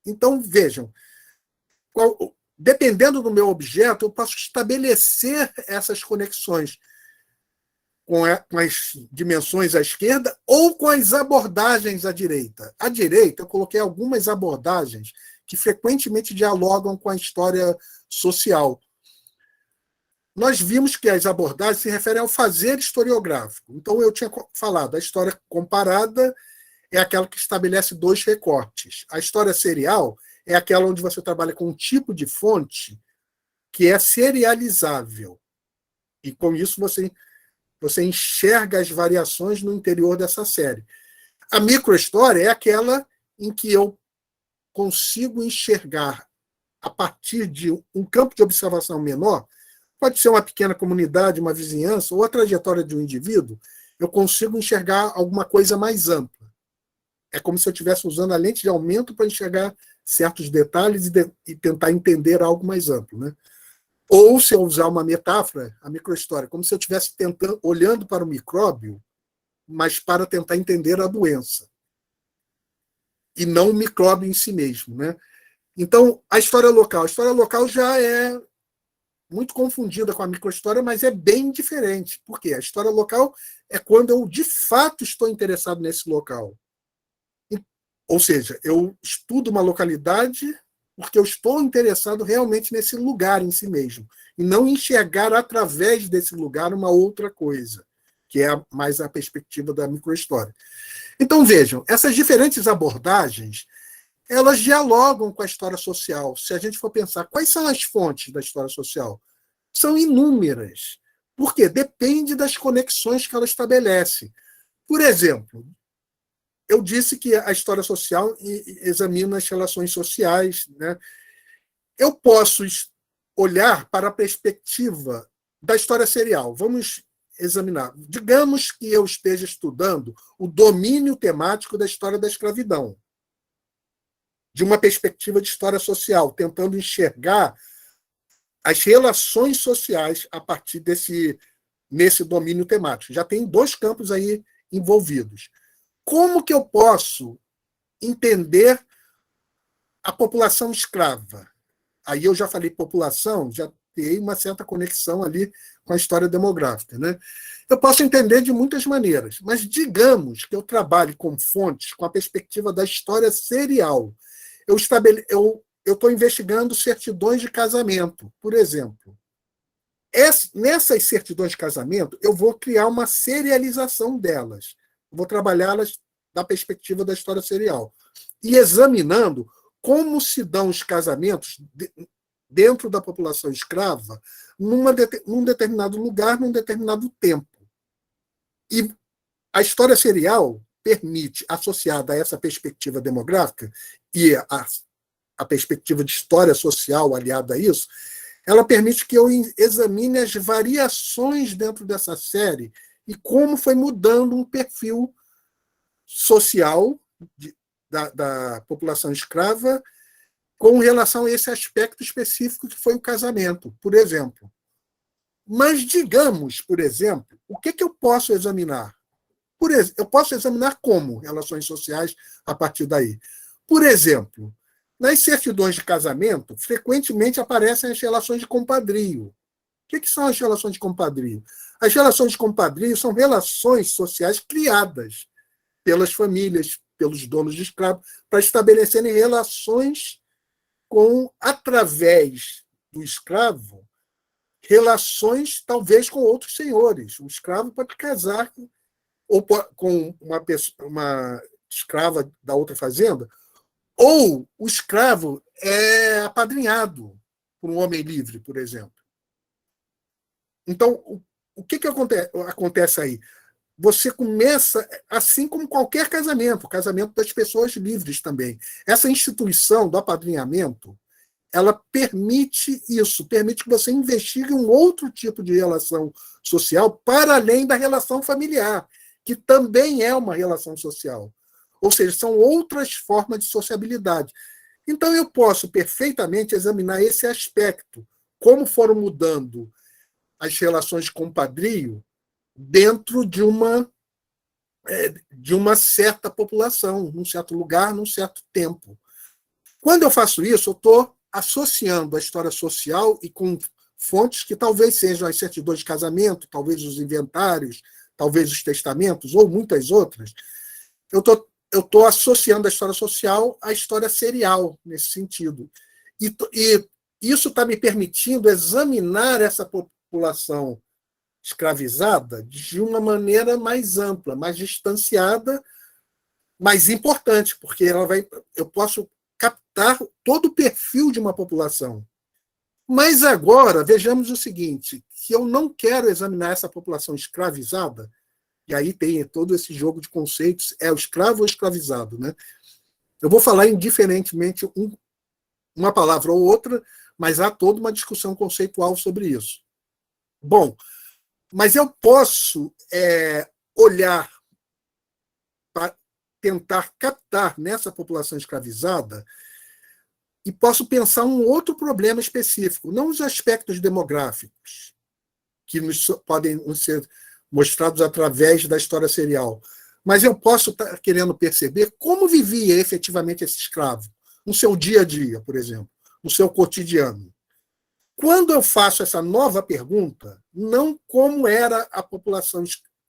Então, vejam, dependendo do meu objeto, eu posso estabelecer essas conexões com as dimensões à esquerda ou com as abordagens à direita. À direita, eu coloquei algumas abordagens que frequentemente dialogam com a história social. Nós vimos que as abordagens se referem ao fazer historiográfico. Então, eu tinha falado, a história comparada é aquela que estabelece 2 recortes. A história serial é aquela onde você trabalha com um tipo de fonte que é serializável. E, com isso, você enxerga as variações no interior dessa série. A microhistória é aquela em que eu consigo enxergar, a partir de um campo de observação menor, pode ser uma pequena comunidade, uma vizinhança, ou a trajetória de um indivíduo, eu consigo enxergar alguma coisa mais ampla. É como se eu estivesse usando a lente de aumento para enxergar certos detalhes e tentar entender algo mais amplo, né? Ou, se eu usar uma metáfora, a microhistória, como se eu estivesse olhando para o micróbio, mas para tentar entender a doença, e não o micróbio em si mesmo, né? Então, a história local já é muito confundida com a microhistória, mas é bem diferente. Por quê? A história local é quando eu, de fato, estou interessado nesse local. Ou seja, eu estudo uma localidade porque eu estou interessado realmente nesse lugar em si mesmo, e não enxergar através desse lugar uma outra coisa, que é mais a perspectiva da microhistória. Então, vejam, essas diferentes abordagens, elas dialogam com a história social. Se a gente for pensar, quais são as fontes da história social? São inúmeras. Por quê? Depende das conexões que ela estabelece. Por exemplo, eu disse que a história social examina as relações sociais, né? Eu posso olhar para a perspectiva da história serial. Vamos examinar. Digamos que eu esteja estudando o domínio temático da história da escravidão, de uma perspectiva de história social, tentando enxergar as relações sociais a partir nesse domínio temático. Já tem 2 campos aí envolvidos. Como que eu posso entender a população escrava? Aí eu já falei população, já tem uma certa conexão ali com a história demográfica, né? Eu posso entender de muitas maneiras, mas digamos que eu trabalhe com fontes com a perspectiva da história serial. Eu estou investigando certidões de casamento, por exemplo. Nessas certidões de casamento, eu vou criar uma serialização delas. Vou trabalhá-las da perspectiva da história serial. E examinando como se dão os casamentos dentro da população escrava num determinado lugar, num determinado tempo. E a história serial permite, associada a essa perspectiva demográfica e a perspectiva de história social aliada a isso, ela permite que eu examine as variações dentro dessa série e como foi mudando um perfil social da população escrava com relação a esse aspecto específico que foi o casamento, por exemplo. Mas digamos, por exemplo, o que eu posso examinar? Eu posso examinar como relações sociais a partir daí. Por exemplo, nas certidões de casamento, frequentemente aparecem as relações de compadrio. O que são as relações de compadrio? As relações de compadrio são relações sociais criadas pelas famílias, pelos donos de escravos, para estabelecerem relações através do escravo, relações talvez com outros senhores. O escravo pode casar ou com uma escrava da outra fazenda, ou o escravo é apadrinhado por um homem livre, por exemplo. Então, o que acontece aí? Você começa, assim como qualquer casamento, o casamento das pessoas livres também. Essa instituição do apadrinhamento, ela permite isso, permite que você investigue um outro tipo de relação social para além da relação familiar, que também é uma relação social. Ou seja, são outras formas de sociabilidade. Então, eu posso perfeitamente examinar esse aspecto, como foram mudando as relações de compadrio dentro de uma certa população, num certo lugar, num certo tempo. Quando eu faço isso, eu estou associando a história social e com fontes que talvez sejam as certidões de casamento, talvez os inventários, talvez os testamentos, ou muitas outras. Eu estou associando a história social à história serial, nesse sentido. E isso está me permitindo examinar essa população escravizada de uma maneira mais ampla, mais distanciada, mais importante, porque eu posso captar todo o perfil de uma população. Mas agora, vejamos o seguinte, que eu não quero examinar essa população escravizada, e aí tem todo esse jogo de conceitos, é o escravo ou escravizado, né? Eu vou falar indiferentemente uma palavra ou outra, mas há toda uma discussão conceitual sobre isso. Bom, mas eu posso olhar para tentar captar nessa população escravizada e posso pensar um outro problema específico, não os aspectos demográficos, que podem ser mostrados através da história serial, mas eu posso estar querendo perceber como vivia efetivamente esse escravo, no seu dia a dia, por exemplo, no seu cotidiano. Quando eu faço essa nova pergunta, não como era a população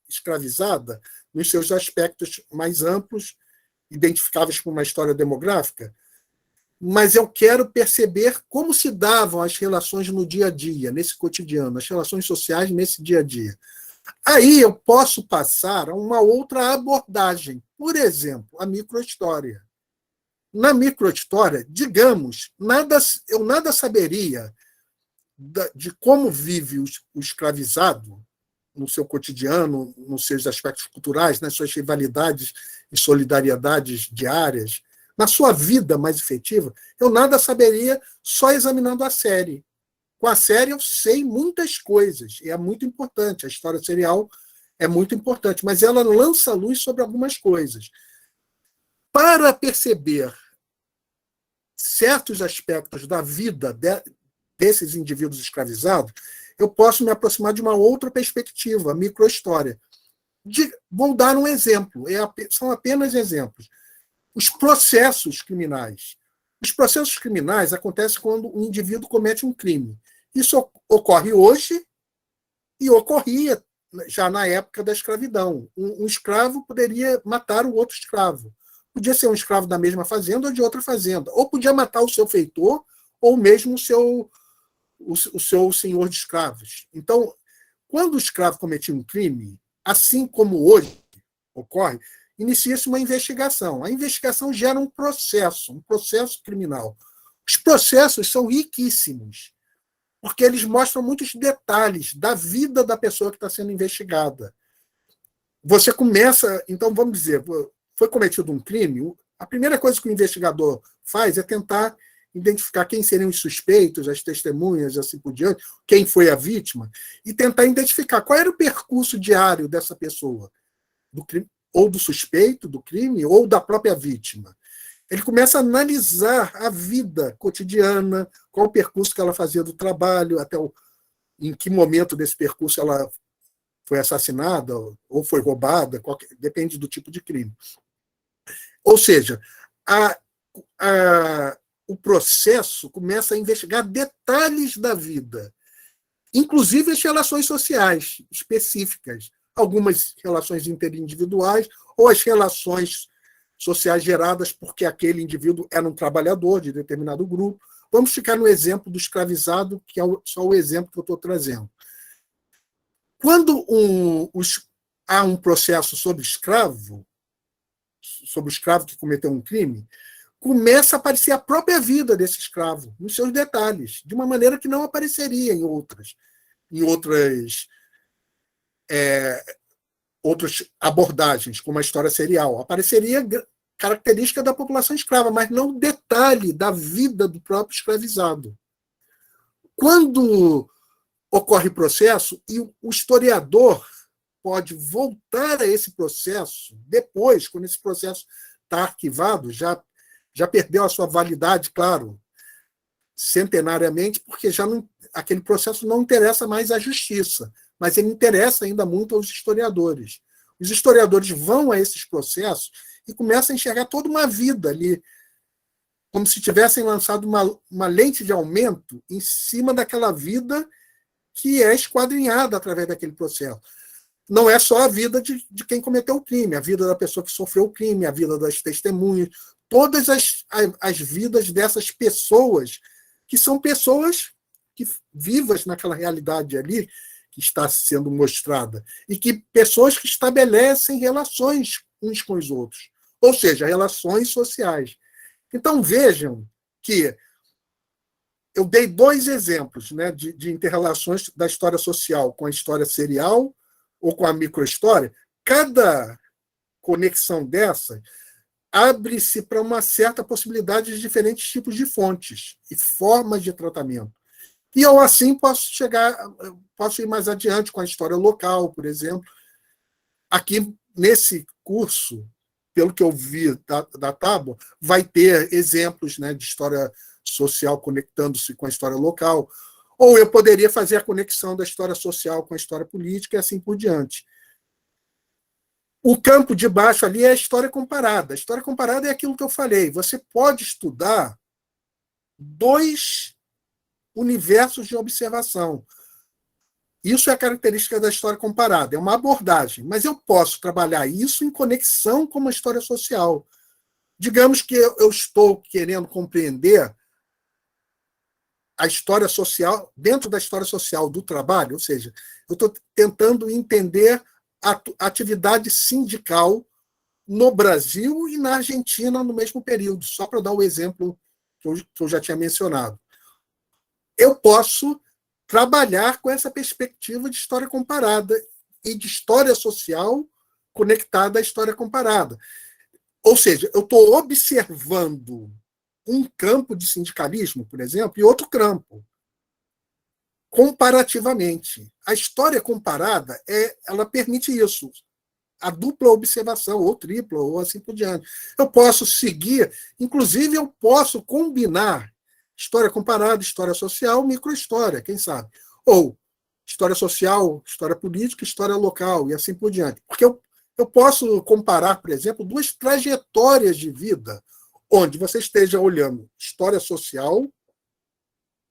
escravizada, nos seus aspectos mais amplos, identificáveis com uma história demográfica, mas eu quero perceber como se davam as relações no dia a dia, nesse cotidiano, as relações sociais nesse dia a dia. Aí eu posso passar a uma outra abordagem, por exemplo, a microhistória. Na microhistória, digamos, eu nada saberia de como vive o escravizado no seu cotidiano, nos seus aspectos culturais, nas suas rivalidades e solidariedades diárias, na sua vida mais efetiva, eu nada saberia só examinando a série. Com a série eu sei muitas coisas, e é muito importante, a história serial é muito importante, mas ela lança luz sobre algumas coisas. Para perceber certos aspectos da vida desses indivíduos escravizados, eu posso me aproximar de uma outra perspectiva, a microhistória. Vou dar um exemplo, são apenas exemplos. Os processos criminais. Os processos criminais acontecem quando um indivíduo comete um crime. Isso ocorre hoje e ocorria já na época da escravidão. Um escravo poderia matar o outro escravo. Podia ser um escravo da mesma fazenda ou de outra fazenda. Ou podia matar o seu feitor ou mesmo o seu senhor de escravos. Então, quando o escravo cometia um crime, assim como hoje ocorre, inicia-se uma investigação. A investigação gera um processo criminal. Os processos são riquíssimos, porque eles mostram muitos detalhes da vida da pessoa que está sendo investigada. Você começa, então vamos dizer, foi cometido um crime, a primeira coisa que o investigador faz é tentar identificar quem seriam os suspeitos, as testemunhas, assim por diante, quem foi a vítima, e tentar identificar qual era o percurso diário dessa pessoa, do crime, ou do suspeito do crime, ou da própria vítima. Ele começa a analisar a vida cotidiana, qual o percurso que ela fazia do trabalho, em que momento desse percurso ela foi assassinada ou foi roubada, depende do tipo de crime. Ou seja, o processo começa a investigar detalhes da vida, inclusive as relações sociais específicas, algumas relações interindividuais ou as relações sociais geradas porque aquele indivíduo era um trabalhador de determinado grupo. Vamos ficar no exemplo do escravizado, que é só o exemplo que eu estou trazendo. Quando há um processo sobre o escravo que cometeu um crime, começa a aparecer a própria vida desse escravo, nos seus detalhes, de uma maneira que não apareceria em outras abordagens, como a história serial. Apareceria característica da população escrava, mas não detalhe da vida do próprio escravizado. Quando ocorre processo, e o historiador pode voltar a esse processo depois, quando esse processo está arquivado, já perdeu a sua validade, claro, centenariamente, porque aquele processo não interessa mais à justiça, mas ele interessa ainda muito aos historiadores. Os historiadores vão a esses processos e começam a enxergar toda uma vida ali, como se tivessem lançado uma lente de aumento em cima daquela vida que é esquadrinhada através daquele processo. Não é só a vida de quem cometeu o crime, a vida da pessoa que sofreu o crime, a vida das testemunhas, todas as vidas dessas pessoas, que são pessoas vivas naquela realidade ali que está sendo mostrada, e pessoas que estabelecem relações uns com os outros, ou seja, relações sociais. Então, vejam que eu dei 2 exemplos, né, de interrelações da história social com a história serial ou com a microhistória. Cada conexão dessa abre-se para uma certa possibilidade de diferentes tipos de fontes e formas de tratamento. E eu, assim, posso ir mais adiante com a história local, por exemplo. Aqui, nesse curso, pelo que eu vi da tábua, vai ter exemplos, né, de história social conectando-se com a história local, ou eu poderia fazer a conexão da história social com a história política e assim por diante. O campo de baixo ali é a história comparada. A história comparada é aquilo que eu falei. Você pode estudar 2 universos de observação. Isso é a característica da história comparada, é uma abordagem, mas eu posso trabalhar isso em conexão com uma história social. Digamos que eu estou querendo compreender a história social, dentro da história social do trabalho, ou seja, eu estou tentando entender a atividade sindical no Brasil e na Argentina no mesmo período, só para dar o exemplo que eu já tinha mencionado. Eu posso trabalhar com essa perspectiva de história comparada e de história social conectada à história comparada. Ou seja, eu estou observando um campo de sindicalismo, por exemplo, e outro campo, comparativamente. A história comparada, ela permite isso, a dupla observação, ou tripla, ou assim por diante. Eu posso seguir, inclusive eu posso combinar história comparada, história social, microhistória, quem sabe? Ou história social, história política, história local, e assim por diante. Porque eu posso comparar, por exemplo, 2 trajetórias de vida, onde você esteja olhando história social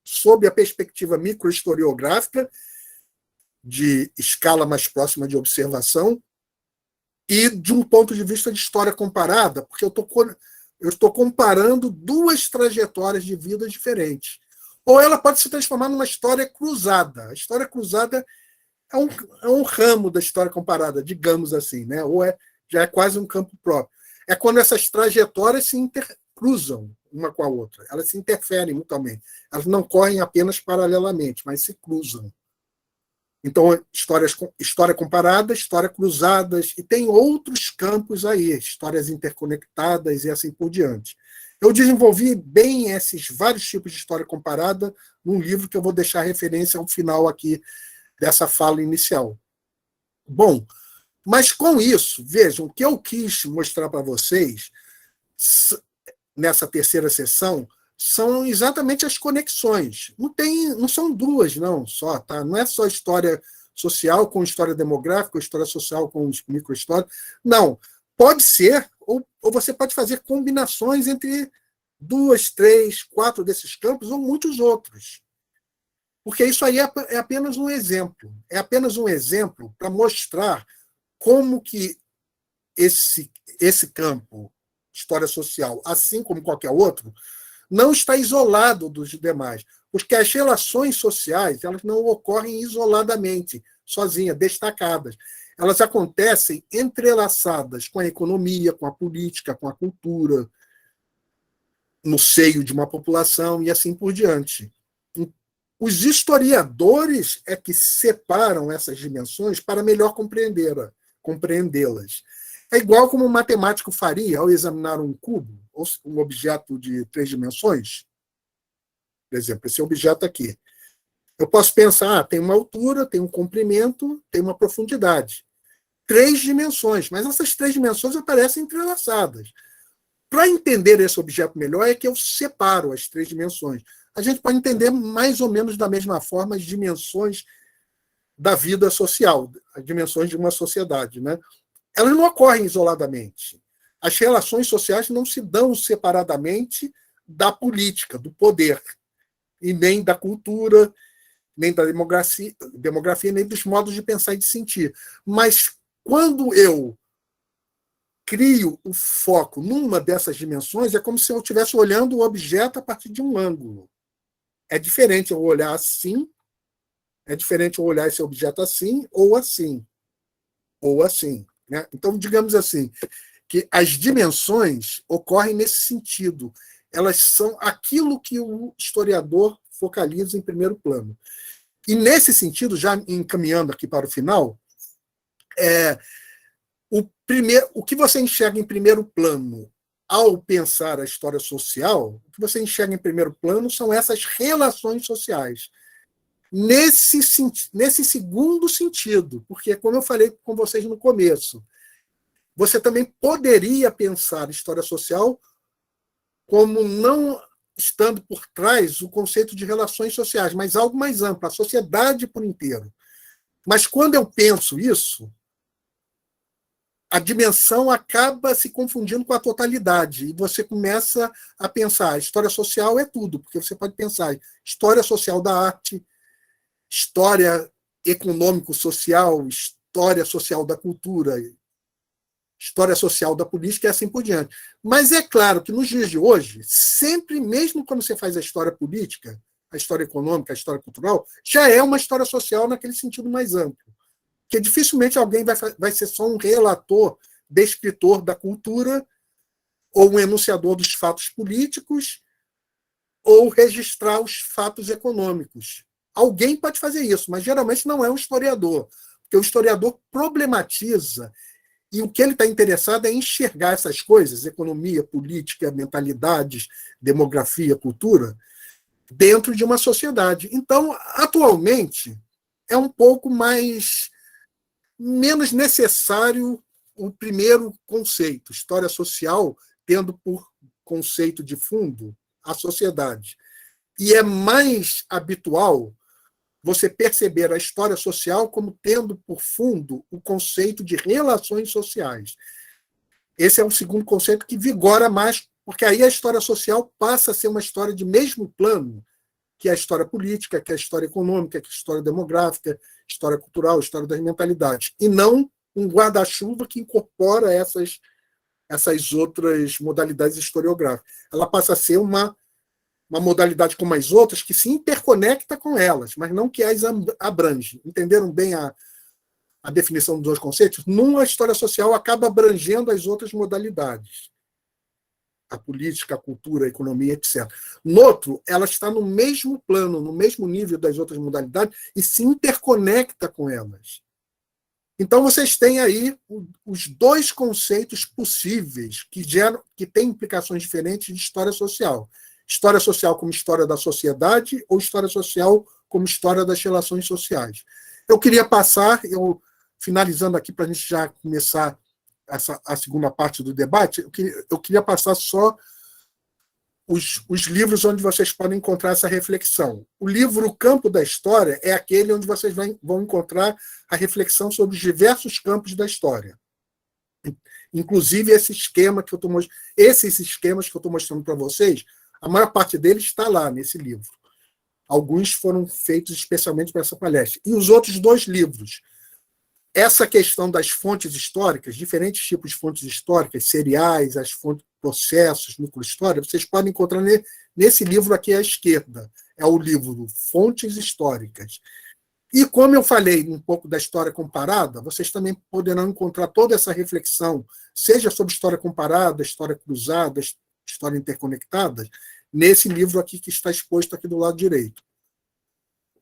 sob a perspectiva microhistoriográfica, de escala mais próxima de observação, e de um ponto de vista de história comparada, porque eu estou comparando 2 trajetórias de vida diferentes. Ou ela pode se transformar numa história cruzada. A história cruzada é um ramo da história comparada, digamos assim, né? Ou já é quase um campo próprio. É quando essas trajetórias se intercruzam, uma com a outra, elas se interferem mutuamente. Elas não correm apenas paralelamente, mas se cruzam. Então, história comparada, história cruzadas, e tem outros campos aí, histórias interconectadas e assim por diante. Eu desenvolvi bem esses vários tipos de história comparada num livro que eu vou deixar referência ao final aqui dessa fala inicial. Bom, mas com isso, vejam, o que eu quis mostrar para vocês nessa terceira sessão são exatamente as conexões. Não são duas, não, só, tá? Não é só história social com história demográfica, história social com microhistória. Não. Pode ser, ou você pode fazer combinações entre 2, 3, 4 desses campos ou muitos outros. Porque isso aí é apenas um exemplo. É apenas um exemplo para mostrar como que esse campo, história social, assim como qualquer outro, não está isolado dos demais, porque as relações sociais elas não ocorrem isoladamente, sozinhas, destacadas. Elas acontecem entrelaçadas com a economia, com a política, com a cultura, no seio de uma população e assim por diante. Os historiadores é que separam essas dimensões para melhor compreendê-las. É igual como um matemático faria ao examinar um cubo, ou um objeto de 3 dimensões. Por exemplo, esse objeto aqui. Eu posso pensar, tem uma altura, tem um comprimento, tem uma profundidade. 3 dimensões, mas essas 3 dimensões aparecem entrelaçadas. Para entender esse objeto melhor é que eu separo as 3 dimensões. A gente pode entender mais ou menos da mesma forma as dimensões da vida social, as dimensões de uma sociedade, né? Elas não ocorrem isoladamente. As relações sociais não se dão separadamente da política, do poder, e nem da cultura, nem da demografia, nem dos modos de pensar e de sentir. Mas quando eu crio o foco numa dessas dimensões, é como se eu estivesse olhando o objeto a partir de um ângulo. É diferente eu olhar assim, é diferente eu olhar esse objeto assim, ou assim, ou assim. Né? Então, digamos assim, que as dimensões ocorrem nesse sentido. Elas são aquilo que o historiador focaliza em primeiro plano. E, nesse sentido, já encaminhando aqui para o final, o que você enxerga em primeiro plano ao pensar a história social, o que você enxerga em primeiro plano são essas relações sociais. Nesse segundo sentido, porque, como eu falei com vocês no começo, você também poderia pensar história social como não estando por trás o conceito de relações sociais, mas algo mais amplo, a sociedade por inteiro. Mas quando eu penso isso, a dimensão acaba se confundindo com a totalidade, e você começa a pensar, história social é tudo, porque você pode pensar história social da arte, história econômico-social, história social da cultura, história social da política e assim por diante. Mas é claro que nos dias de hoje, sempre, mesmo quando você faz a história política, a história econômica, a história cultural, já é uma história social naquele sentido mais amplo. Porque dificilmente alguém vai ser só um relator, descritor da cultura, ou um enunciador dos fatos políticos, ou registrar os fatos econômicos. Alguém pode fazer isso, mas geralmente não é um historiador, porque o historiador problematiza, e o que ele está interessado é enxergar essas coisas, economia, política, mentalidades, demografia, cultura, dentro de uma sociedade. Então, atualmente, é um pouco menos necessário o primeiro conceito, história social, tendo por conceito de fundo a sociedade. E é mais habitual você perceber a história social como tendo por fundo o conceito de relações sociais. Esse é o segundo conceito que vigora mais, porque aí a história social passa a ser uma história de mesmo plano que a história política, que a história econômica, que a história demográfica, história cultural, história das mentalidades, e não um guarda-chuva que incorpora essas outras modalidades historiográficas. Ela passa a ser uma modalidade como as outras que se interconecta com elas, mas não que as abrange. Entenderam bem a definição dos dois conceitos? Numa história social acaba abrangendo as outras modalidades. a política, a cultura, a economia, etc. No outro, ela está no mesmo plano, no mesmo nível das outras modalidades e se interconecta com elas. Então, vocês têm aí os dois conceitos possíveis que têm implicações diferentes de história social. História social como história da sociedade ou história social como história das relações sociais. Eu queria passar, finalizando aqui para a gente já começar a segunda parte do debate, eu queria passar só os livros onde vocês podem encontrar essa reflexão. O livro O Campo da História é aquele onde vocês vão encontrar a reflexão sobre os diversos campos da história. Inclusive esses esquemas que eu estou mostrando para vocês, a maior parte deles está lá nesse livro. Alguns foram feitos especialmente para essa palestra. E os outros dois livros, essa questão das fontes históricas, diferentes tipos de fontes históricas, seriais, as fontes, processos, microhistória, vocês podem encontrar nesse livro aqui à esquerda. É o livro Fontes Históricas. E como eu falei um pouco da história comparada, vocês também poderão encontrar toda essa reflexão, seja sobre história comparada, história cruzada, história interconectada, nesse livro aqui que está exposto aqui do lado direito.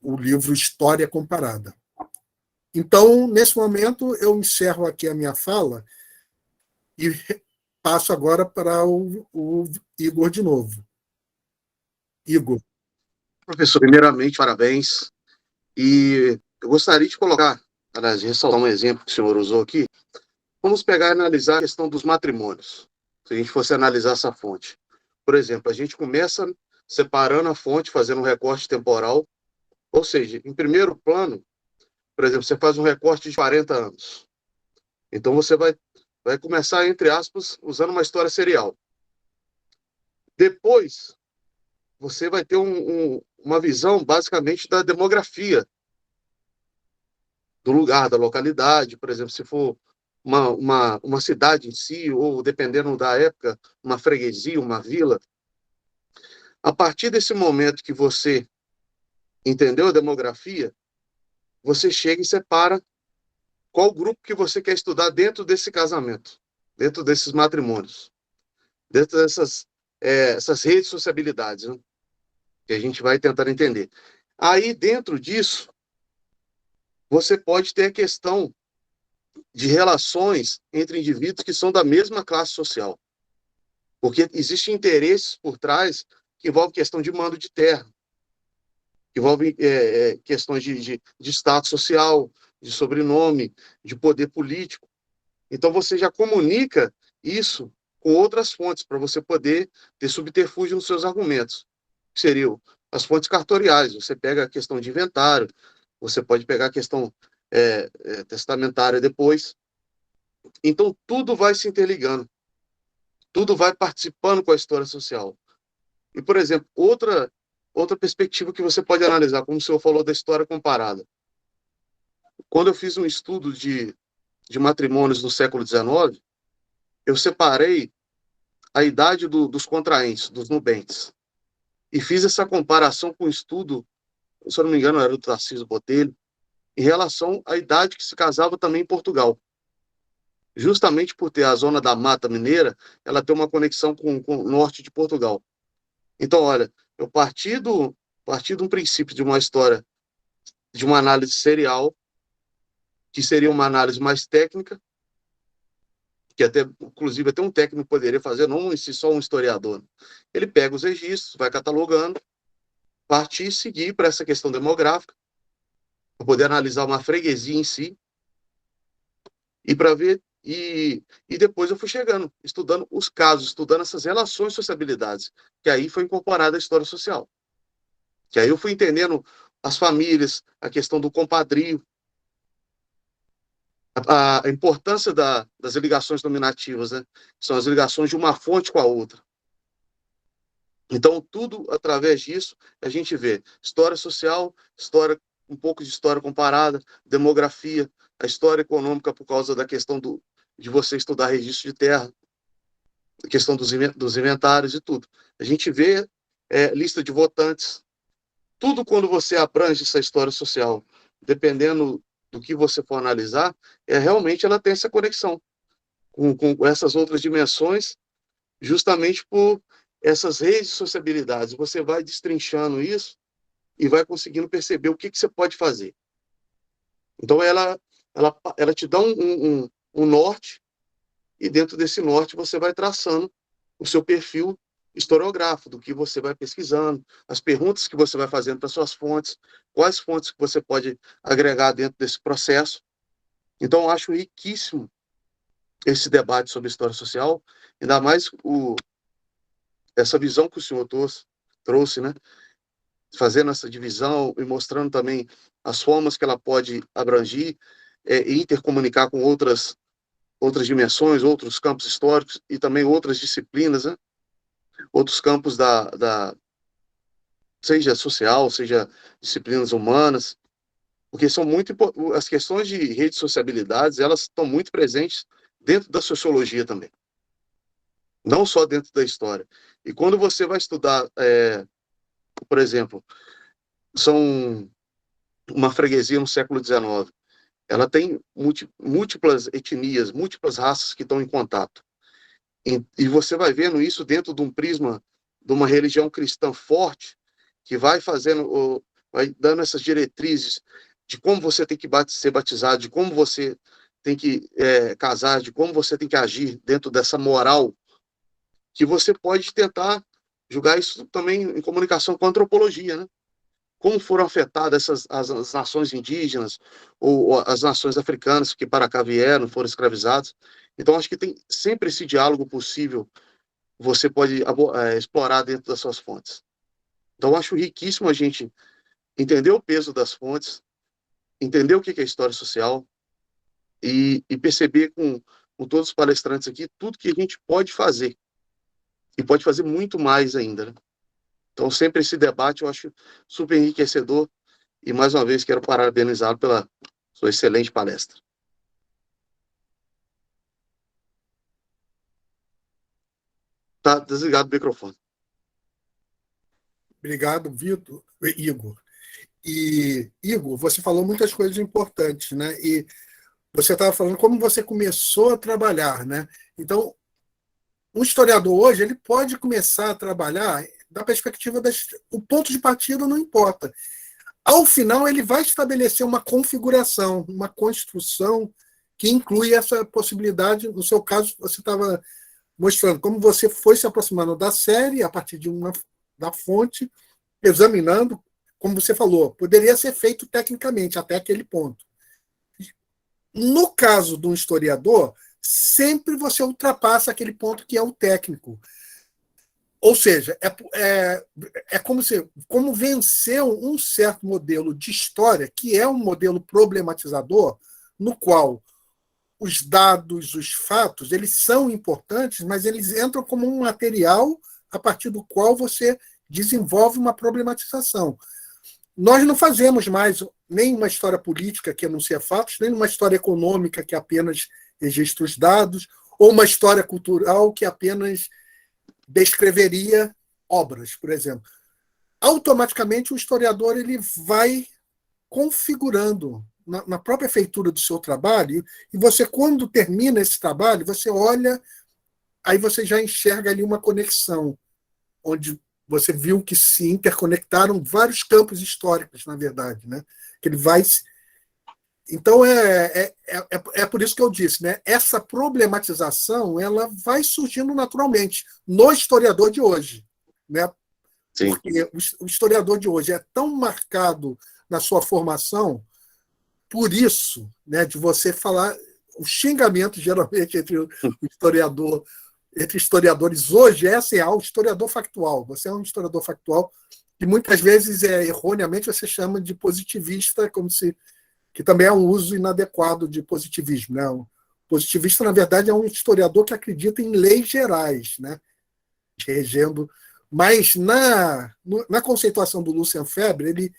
O livro História Comparada. Então, nesse momento, eu encerro aqui a minha fala e passo agora para o Igor de novo. Igor. Professor, primeiramente, parabéns. E eu gostaria de colocar, aliás, ressaltar um exemplo que o senhor usou aqui. Vamos pegar e analisar a questão dos matrimônios, se a gente fosse analisar essa fonte. Por exemplo, a gente começa separando a fonte, fazendo um recorte temporal, ou seja, em primeiro plano, por exemplo, você faz um recorte de 40 anos. Então, você vai começar, entre aspas, usando uma história serial. Depois, você vai ter uma visão, basicamente, da demografia do lugar, da localidade. Por exemplo, se for uma cidade em si, ou, dependendo da época, uma freguesia, uma vila. A partir desse momento que você entendeu a demografia, você chega e separa qual grupo que você quer estudar dentro desse casamento, dentro desses matrimônios, dentro essas redes de sociabilidades, né? Que a gente vai tentar entender. Aí, dentro disso, você pode ter a questão de relações entre indivíduos que são da mesma classe social. Porque existem interesses por trás que envolvem questão de mando de terra, que envolvem questões de status social, de sobrenome, de poder político. Então, você já comunica isso com outras fontes, para você poder ter subterfúgio nos seus argumentos. Que seriam as fontes cartoriais. Você pega a questão de inventário, você pode pegar a questão testamentária depois. Então, tudo vai se interligando. Tudo vai participando com a história social. E, por exemplo, outra perspectiva que você pode analisar, como o senhor falou da história comparada. Quando eu fiz um estudo de matrimônios do século XIX, eu separei a idade dos contraentes, dos nubentes, e fiz essa comparação com o estudo, se eu não me engano, era do Tarcísio Botelho, em relação à idade que se casava também em Portugal. Justamente por ter a zona da Mata Mineira, ela tem uma conexão com o norte de Portugal. Então, olha, eu parti de um princípio de uma história, de uma análise serial, que seria uma análise mais técnica, que inclusive até um técnico poderia fazer, não em si só um historiador. Ele pega os registros, vai catalogando, partir e seguir para essa questão demográfica, para poder analisar uma freguesia em si, e para ver, e depois eu fui chegando, estudando os casos, estudando essas relações, sociabilidades, que aí foi incorporada a história social. Que aí eu fui entendendo as famílias, a questão do compadrio, a importância das ligações nominativas, né? São as ligações de uma fonte com a outra. Então, tudo através disso, a gente vê história social, um pouco de história comparada, demografia, a história econômica por causa da questão de você estudar registro de terra, a questão dos inventários e tudo. A gente vê lista de votantes, tudo quando você abrange essa história social, dependendo do que você for analisar, realmente ela tem essa conexão com essas outras dimensões justamente por essas redes de sociabilidades. Você vai destrinchando isso e vai conseguindo perceber o que você pode fazer. Então, ela te dá um norte, e dentro desse norte você vai traçando o seu perfil historiográfico, do que você vai pesquisando, as perguntas que você vai fazendo para suas fontes, quais fontes que você pode agregar dentro desse processo. Então, eu acho riquíssimo esse debate sobre história social, ainda mais essa visão que o senhor trouxe, né? Fazendo essa divisão e mostrando também as formas que ela pode abranger e intercomunicar com outras dimensões, outros campos históricos e também outras disciplinas, né? Outros campos seja social, seja disciplinas humanas, porque são muito as questões de redes de sociabilidades, elas estão muito presentes dentro da sociologia também, não só dentro da história. E quando você vai estudar, por exemplo, são uma freguesia no século XIX, ela tem múltiplas etnias, múltiplas raças que estão em contato. E você vai vendo isso dentro de um prisma de uma religião cristã forte, que vai vai dando essas diretrizes de como você tem que ser batizado, de como você tem que casar, de como você tem que agir dentro dessa moral, que você pode tentar julgar isso também em comunicação com a antropologia, né? Como foram afetadas as nações indígenas ou as nações africanas que para cá vieram, foram escravizadas. Então, acho que tem sempre esse diálogo possível, você pode explorar dentro das suas fontes. Então, acho riquíssimo a gente entender o peso das fontes, entender o que é história social e perceber com todos os palestrantes aqui tudo que a gente pode fazer. E pode fazer muito mais ainda, né? Então, sempre esse debate eu acho super enriquecedor e, mais uma vez, quero parabenizá-lo pela sua excelente palestra. Tá desligado o microfone. Obrigado, Igor. E, Igor, você falou muitas coisas importantes, né? E você estava falando como você começou a trabalhar, né? Então, um historiador hoje ele pode começar a trabalhar da perspectiva o ponto de partida não importa. Ao final, ele vai estabelecer uma configuração, uma construção que inclui essa possibilidade. No seu caso, você estava mostrando como você foi se aproximando da série a partir da fonte, examinando, como você falou, poderia ser feito tecnicamente até aquele ponto. No caso de um historiador, sempre você ultrapassa aquele ponto que é o técnico. Ou seja, é como venceu um certo modelo de história, que é um modelo problematizador, no qual os dados, os fatos, eles são importantes, mas eles entram como um material a partir do qual você desenvolve uma problematização. Nós não fazemos mais nem uma história política que anuncia fatos, nem uma história econômica que apenas registra os dados, ou uma história cultural que apenas descreveria obras, por exemplo. Automaticamente, o historiador ele vai configurando na própria feitura do seu trabalho, e você, quando termina esse trabalho, você olha, aí você já enxerga ali uma conexão, onde você viu que se interconectaram vários campos históricos, na verdade, né? Que ele vai. Então é por isso que eu disse, né? Essa problematização ela vai surgindo naturalmente no historiador de hoje, né? Sim. Porque o historiador de hoje é tão marcado na sua formação por isso, né? De você falar o xingamento geralmente entre historiadores hoje é assim, o historiador factual. Você é um historiador factual que muitas vezes erroneamente você chama de positivista, que também é um uso inadequado de positivismo, né? O positivista, na verdade, é um historiador que acredita em leis gerais, né? Regendo. Mas na conceituação do Lucian Febvre,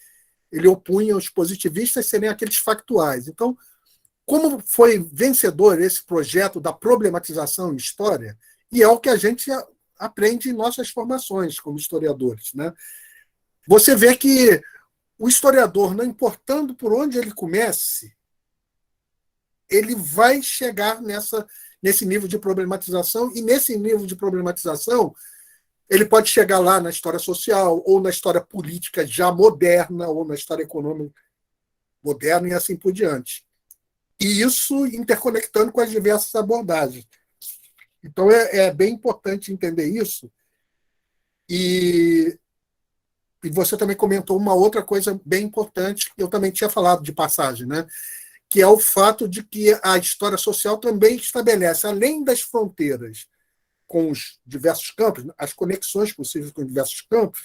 ele opunha os positivistas serem aqueles factuais. Então, como foi vencedor esse projeto da problematização em história, e é o que a gente aprende em nossas formações como historiadores, né? Você vê que o historiador, não importando por onde ele comece, ele vai chegar nessa nesse nível de problematização, e nesse nível de problematização ele pode chegar lá na história social, ou na história política já moderna, ou na história econômica moderna, e assim por diante. E isso interconectando com as diversas abordagens. Então, é bem importante entender isso. E você também comentou uma outra coisa bem importante, que eu também tinha falado de passagem, né? Que é o fato de que a história social também estabelece, além das fronteiras com os diversos campos, as conexões possíveis com diversos campos,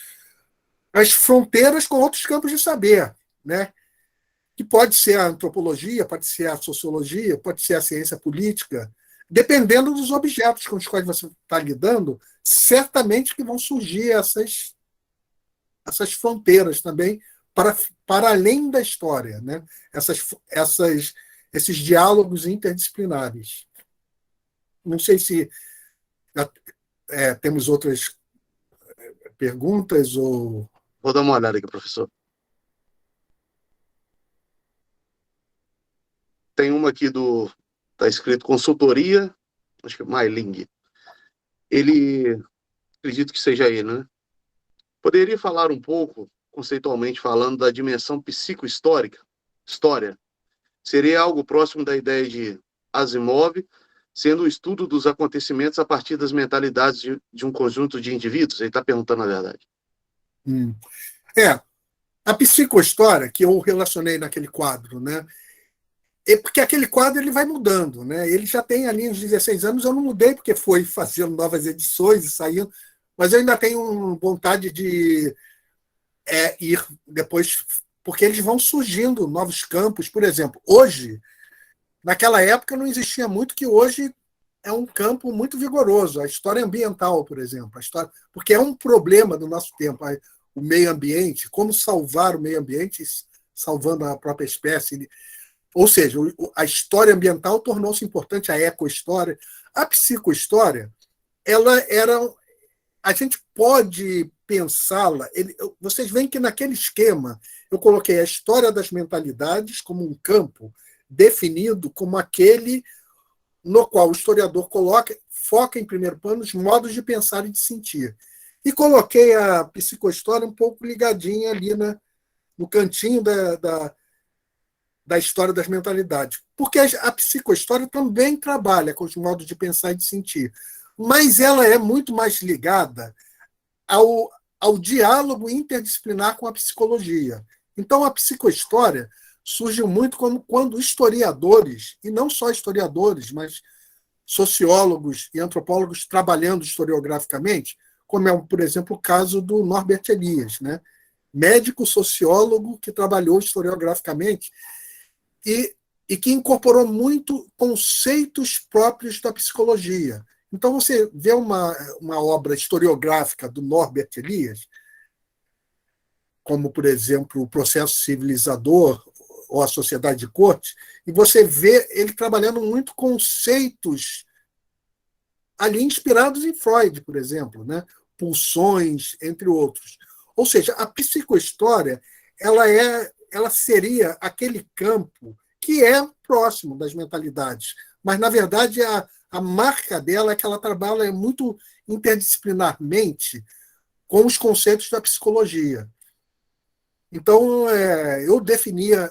as fronteiras com outros campos de saber, né? Que pode ser a antropologia, pode ser a sociologia, pode ser a ciência política, dependendo dos objetos com os quais você está lidando, certamente que vão surgir essas fronteiras também para além da história, né? Esses diálogos interdisciplinares. Não sei se temos outras perguntas ou... Vou dar uma olhada aqui, professor. Tem uma aqui está escrito consultoria, acho que é Mailing. Ele, acredito que seja ele, né? Poderia falar um pouco, conceitualmente falando, da dimensão psicohistórica? História. Seria algo próximo da ideia de Asimov, sendo o estudo dos acontecimentos a partir das mentalidades de um conjunto de indivíduos? Ele está perguntando a verdade. A psicohistória, que eu relacionei naquele quadro, né? Porque aquele quadro ele vai mudando, né? Ele já tem ali uns 16 anos, eu não mudei porque foi fazendo novas edições e saindo, mas eu ainda tenho vontade de ir depois, porque eles vão surgindo novos campos. Por exemplo, hoje, naquela época não existia muito, que hoje é um campo muito vigoroso, a história ambiental, por exemplo, porque é um problema do nosso tempo, o meio ambiente, como salvar o meio ambiente, salvando a própria espécie. Ou seja, a história ambiental tornou-se importante, a ecohistória. A psicohistória, a gente pode pensá-la. Vocês veem que naquele esquema eu coloquei a história das mentalidades como um campo definido como aquele no qual o historiador foca em primeiro plano os modos de pensar e de sentir. E coloquei a psicohistória um pouco ligadinha ali no cantinho da história das mentalidades. Porque a psicohistória também trabalha com os modos de pensar e de sentir, mas ela é muito mais ligada ao diálogo interdisciplinar com a psicologia. Então, a psicohistória surgiu muito como quando historiadores, e não só historiadores, mas sociólogos e antropólogos trabalhando historiograficamente, como é, por exemplo, o caso do Norbert Elias, né? Médico sociólogo que trabalhou historiograficamente e que incorporou muito conceitos próprios da psicologia. Então, você vê uma obra historiográfica do Norbert Elias, como, por exemplo, o Processo Civilizador ou a Sociedade de Cortes, e você vê ele trabalhando muito conceitos ali inspirados em Freud, por exemplo, né? Pulsões, entre outros. Ou seja, a psicohistória ela seria aquele campo que é próximo das mentalidades, mas, na verdade, a marca dela é que ela trabalha muito interdisciplinarmente com os conceitos da psicologia. Então, eu definia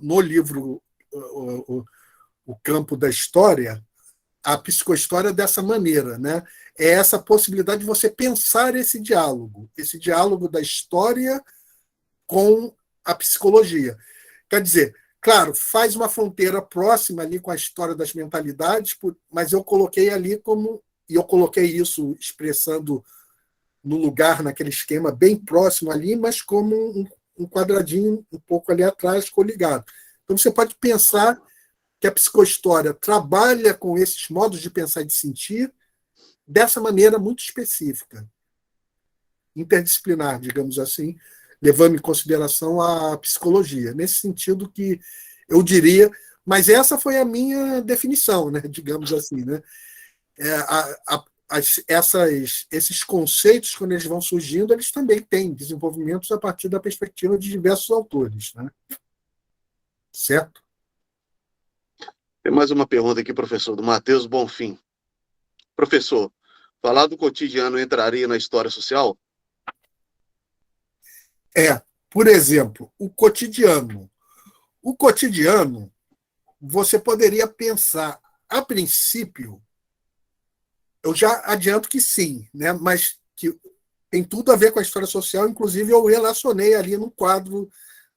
no livro o campo da história, a psicohistória dessa maneira, né? É essa possibilidade de você pensar esse diálogo da história com a psicologia. Quer dizer, claro, faz uma fronteira próxima ali com a história das mentalidades, mas eu coloquei ali e eu coloquei isso expressando no lugar, naquele esquema bem próximo ali, mas como um quadradinho um pouco ali atrás, coligado. Então, você pode pensar que a psicohistória trabalha com esses modos de pensar e de sentir dessa maneira muito específica, interdisciplinar, digamos assim, levando em consideração a psicologia. Nesse sentido que eu diria, mas essa foi a minha definição, né, digamos assim, né? Esses conceitos, quando eles vão surgindo, eles também têm desenvolvimentos a partir da perspectiva de diversos autores, né? Certo? Tem mais uma pergunta aqui, professor, do Matheus Bonfim. Professor, falar do cotidiano entraria na história social? Por exemplo, o cotidiano. O cotidiano, você poderia pensar, a princípio, eu já adianto que sim, né? Mas que tem tudo a ver com a história social, inclusive eu relacionei ali no quadro,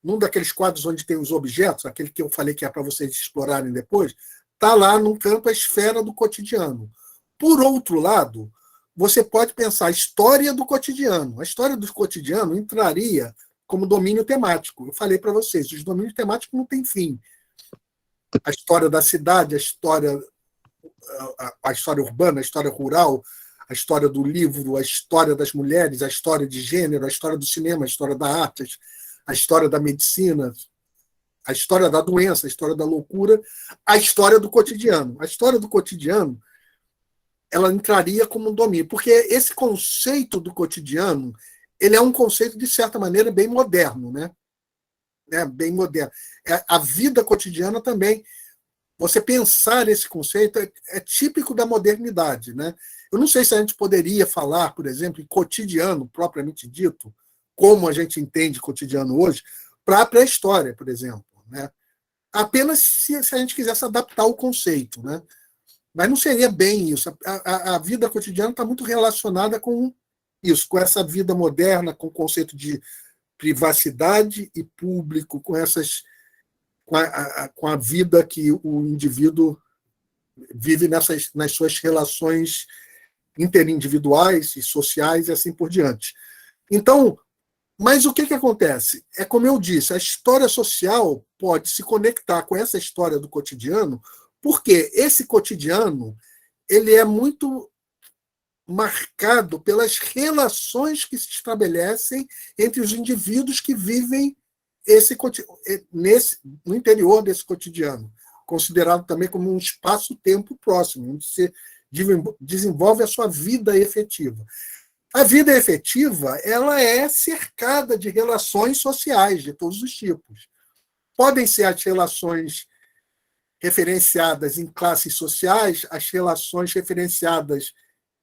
num daqueles quadros onde tem os objetos, aquele que eu falei que é para vocês explorarem depois, está lá no campo a esfera do cotidiano. Por outro lado, você pode pensar a história do cotidiano. A história do cotidiano entraria como domínio temático. Eu falei para vocês, os domínios temáticos não têm fim. A história da cidade, a história urbana, a história rural, a história do livro, a história das mulheres, a história de gênero, a história do cinema, a história da arte, a história da medicina, a história da doença, a história da loucura, a história do cotidiano. A história do cotidiano, ela entraria como um domínio, porque esse conceito do cotidiano, ele é um conceito, de certa maneira, bem moderno, né? Bem moderno. A vida cotidiana também, você pensar esse conceito é típico da modernidade, né? Eu não sei se a gente poderia falar, por exemplo, em cotidiano, propriamente dito, como a gente entende cotidiano hoje, para a pré-história, por exemplo, né? Apenas se a gente quisesse adaptar o conceito, né? Mas não seria bem isso. A vida cotidiana está muito relacionada com isso, com essa vida moderna, com o conceito de privacidade e público, com a vida que o indivíduo vive nas suas relações interindividuais e sociais e assim por diante. Então, mas o que acontece? É como eu disse, a história social pode se conectar com essa história do cotidiano, porque esse cotidiano ele é muito marcado pelas relações que se estabelecem entre os indivíduos que vivem no interior desse cotidiano, considerado também como um espaço-tempo próximo, onde você desenvolve a sua vida efetiva. A vida efetiva, ela é cercada de relações sociais de todos os tipos. Podem ser as relações referenciadas em classes sociais, as relações referenciadas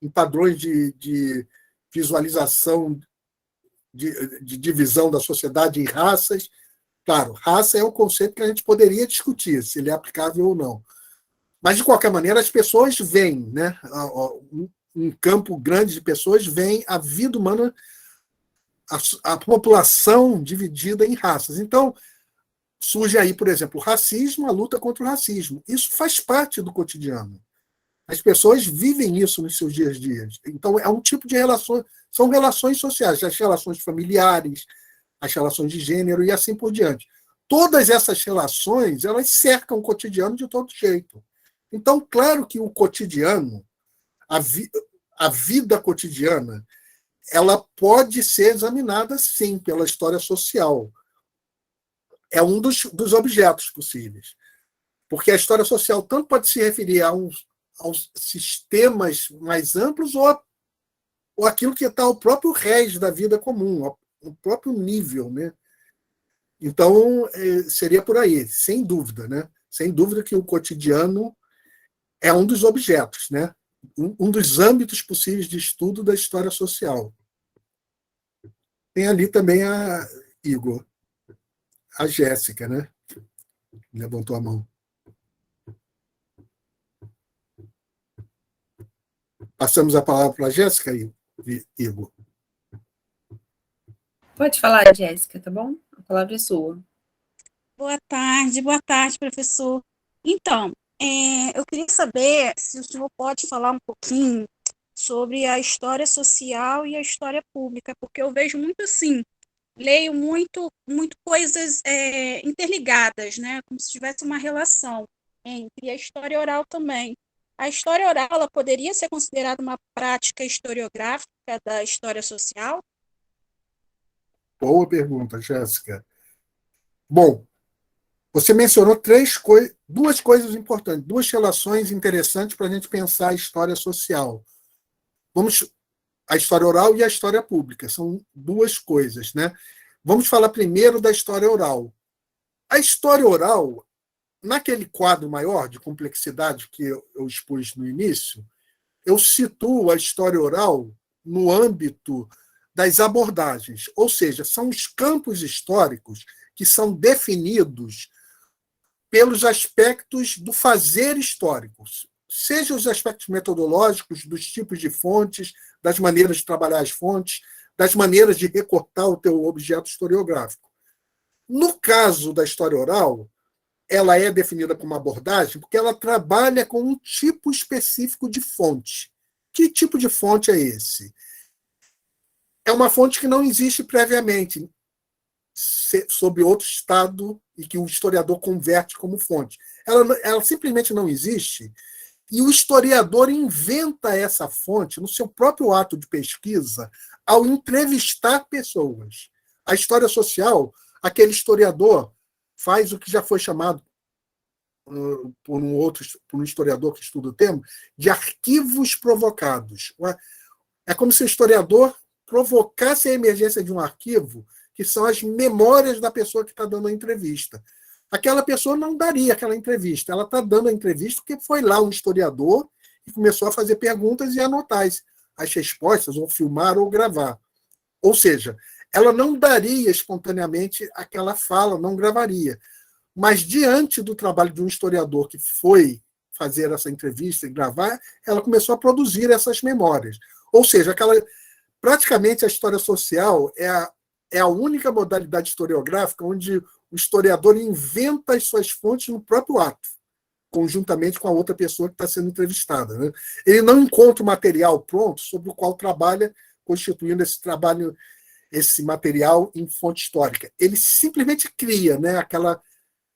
em padrões de visualização, de divisão da sociedade em raças. Claro, raça é um conceito que a gente poderia discutir, se ele é aplicável ou não. Mas, de qualquer maneira, as pessoas veem, né? Um campo grande de pessoas veem a vida humana, a população dividida em raças. Então, surge aí, por exemplo, o racismo, a luta contra o racismo. Isso faz parte do cotidiano. As pessoas vivem isso nos seus dias a dias. Então, é um tipo de relação, são relações sociais, as relações familiares, as relações de gênero e assim por diante. Todas essas relações, elas cercam o cotidiano de todo jeito. Então, claro que o cotidiano, a vida cotidiana, ela pode ser examinada, sim, pela história social. É um dos objetos possíveis. Porque a história social tanto pode se referir aos sistemas mais amplos ou aquilo que está ao próprio rés da vida comum, o próprio nível, né? Então, seria por aí, sem dúvida, né? Sem dúvida que o cotidiano é um dos objetos, né? Um dos âmbitos possíveis de estudo da história social. Tem ali também Igor, a Jéssica, né? Levantou a mão. Passamos a palavra para a Jéssica, Igor. Pode falar, Jéssica, tá bom? A palavra é sua. Boa tarde, professor. Então, eu queria saber se o senhor pode falar um pouquinho sobre a história social e a história pública, porque eu vejo muito assim, leio muito coisas interligadas, né? Como se tivesse uma relação entre a história oral também. A história oral, ela poderia ser considerada uma prática historiográfica da história social? Boa pergunta, Jéssica. Bom, você mencionou duas coisas importantes, duas relações interessantes para a gente pensar a história social. A história oral e a história pública, são duas coisas, né? Vamos falar primeiro da história oral. A história oral, naquele quadro maior de complexidade que eu expus no início, eu situo a história oral no âmbito das abordagens, ou seja, são os campos históricos que são definidos pelos aspectos do fazer histórico, seja os aspectos metodológicos, dos tipos de fontes, das maneiras de trabalhar as fontes, das maneiras de recortar o teu objeto historiográfico. No caso da história oral, ela é definida como abordagem porque ela trabalha com um tipo específico de fonte. Que tipo de fonte é esse? É uma fonte que não existe previamente, sob outro estado, e que o historiador converte como fonte. Ela simplesmente não existe, e o historiador inventa essa fonte no seu próprio ato de pesquisa ao entrevistar pessoas. A história social, aquele historiador faz o que já foi chamado por um historiador que estuda o tema, de arquivos provocados. É como se o historiador provocasse a emergência de um arquivo, que são as memórias da pessoa que está dando a entrevista. Aquela pessoa não daria aquela entrevista, ela está dando a entrevista porque foi lá um historiador e começou a fazer perguntas e anotar as respostas, ou filmar ou gravar. Ou seja, ela não daria espontaneamente aquela fala, não gravaria. Mas, diante do trabalho de um historiador que foi fazer essa entrevista e gravar, ela começou a produzir essas memórias. Ou seja, praticamente a história social é a única modalidade historiográfica onde o historiador inventa as suas fontes no próprio ato, conjuntamente com a outra pessoa que está sendo entrevistada, né? Ele não encontra o material pronto sobre o qual trabalha, constituindo esse material em fonte histórica. Ele simplesmente cria, né,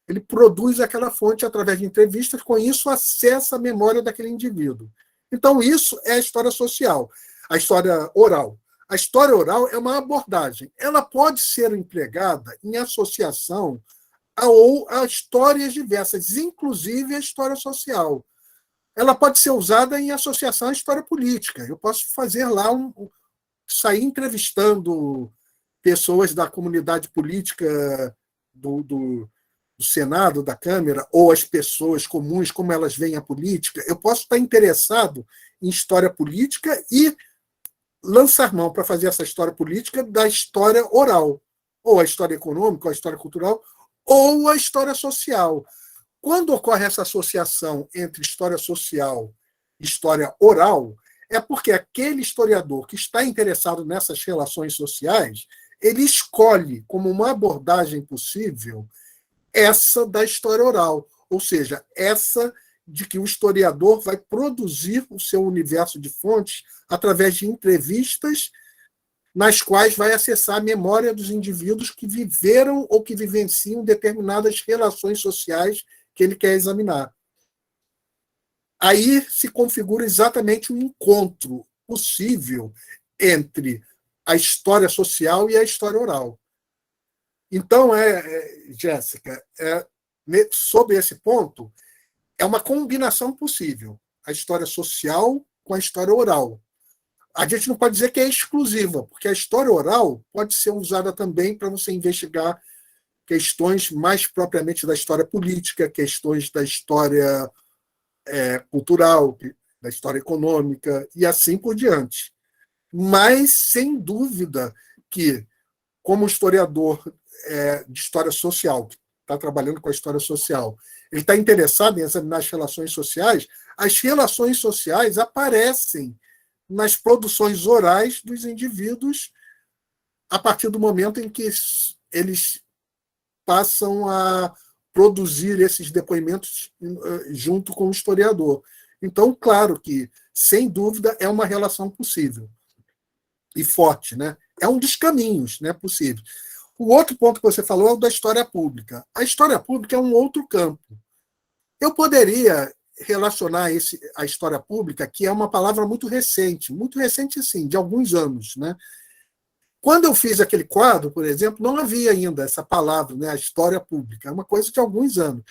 ele produz aquela fonte através de entrevistas, com isso acessa a memória daquele indivíduo. Então, isso é a história social, a história oral. A história oral é uma abordagem. Ela pode ser empregada em associação a histórias diversas, inclusive a história social. Ela pode ser usada em associação à história política. Eu posso fazer lá sair entrevistando pessoas da comunidade política do Senado, da Câmara, ou as pessoas comuns, como elas veem a política. Eu posso estar interessado em história política e lançar mão para fazer essa história política da história oral, ou a história econômica, ou a história cultural, ou a história social. Quando ocorre essa associação entre história social e história oral, é porque aquele historiador que está interessado nessas relações sociais, ele escolhe como uma abordagem possível essa da história oral, ou seja, essa de que o historiador vai produzir o seu universo de fontes através de entrevistas nas quais vai acessar a memória dos indivíduos que viveram ou que vivenciam determinadas relações sociais que ele quer examinar. Aí se configura exatamente um encontro possível entre a história social e a história oral. Então, Jéssica, sobre esse ponto, é uma combinação possível, a história social com a história oral. A gente não pode dizer que é exclusiva, porque a história oral pode ser usada também para você investigar questões mais propriamente da história política, questões da história cultural, da história econômica, e assim por diante. Mas, sem dúvida, que, como historiador de história social, que está trabalhando com a história social, ele está interessado em examinar as relações sociais aparecem nas produções orais dos indivíduos a partir do momento em que eles passam a produzir esses depoimentos junto com o historiador. Então, claro que, sem dúvida, é uma relação possível e forte, né? É um dos caminhos, né, possíveis. O outro ponto que você falou é o da história pública. A história pública é um outro campo. Eu poderia relacionar a história pública, que é uma palavra muito recente, sim, de alguns anos, né? Quando eu fiz aquele quadro, por exemplo, não havia ainda essa palavra, né, a história pública, é uma coisa de alguns anos.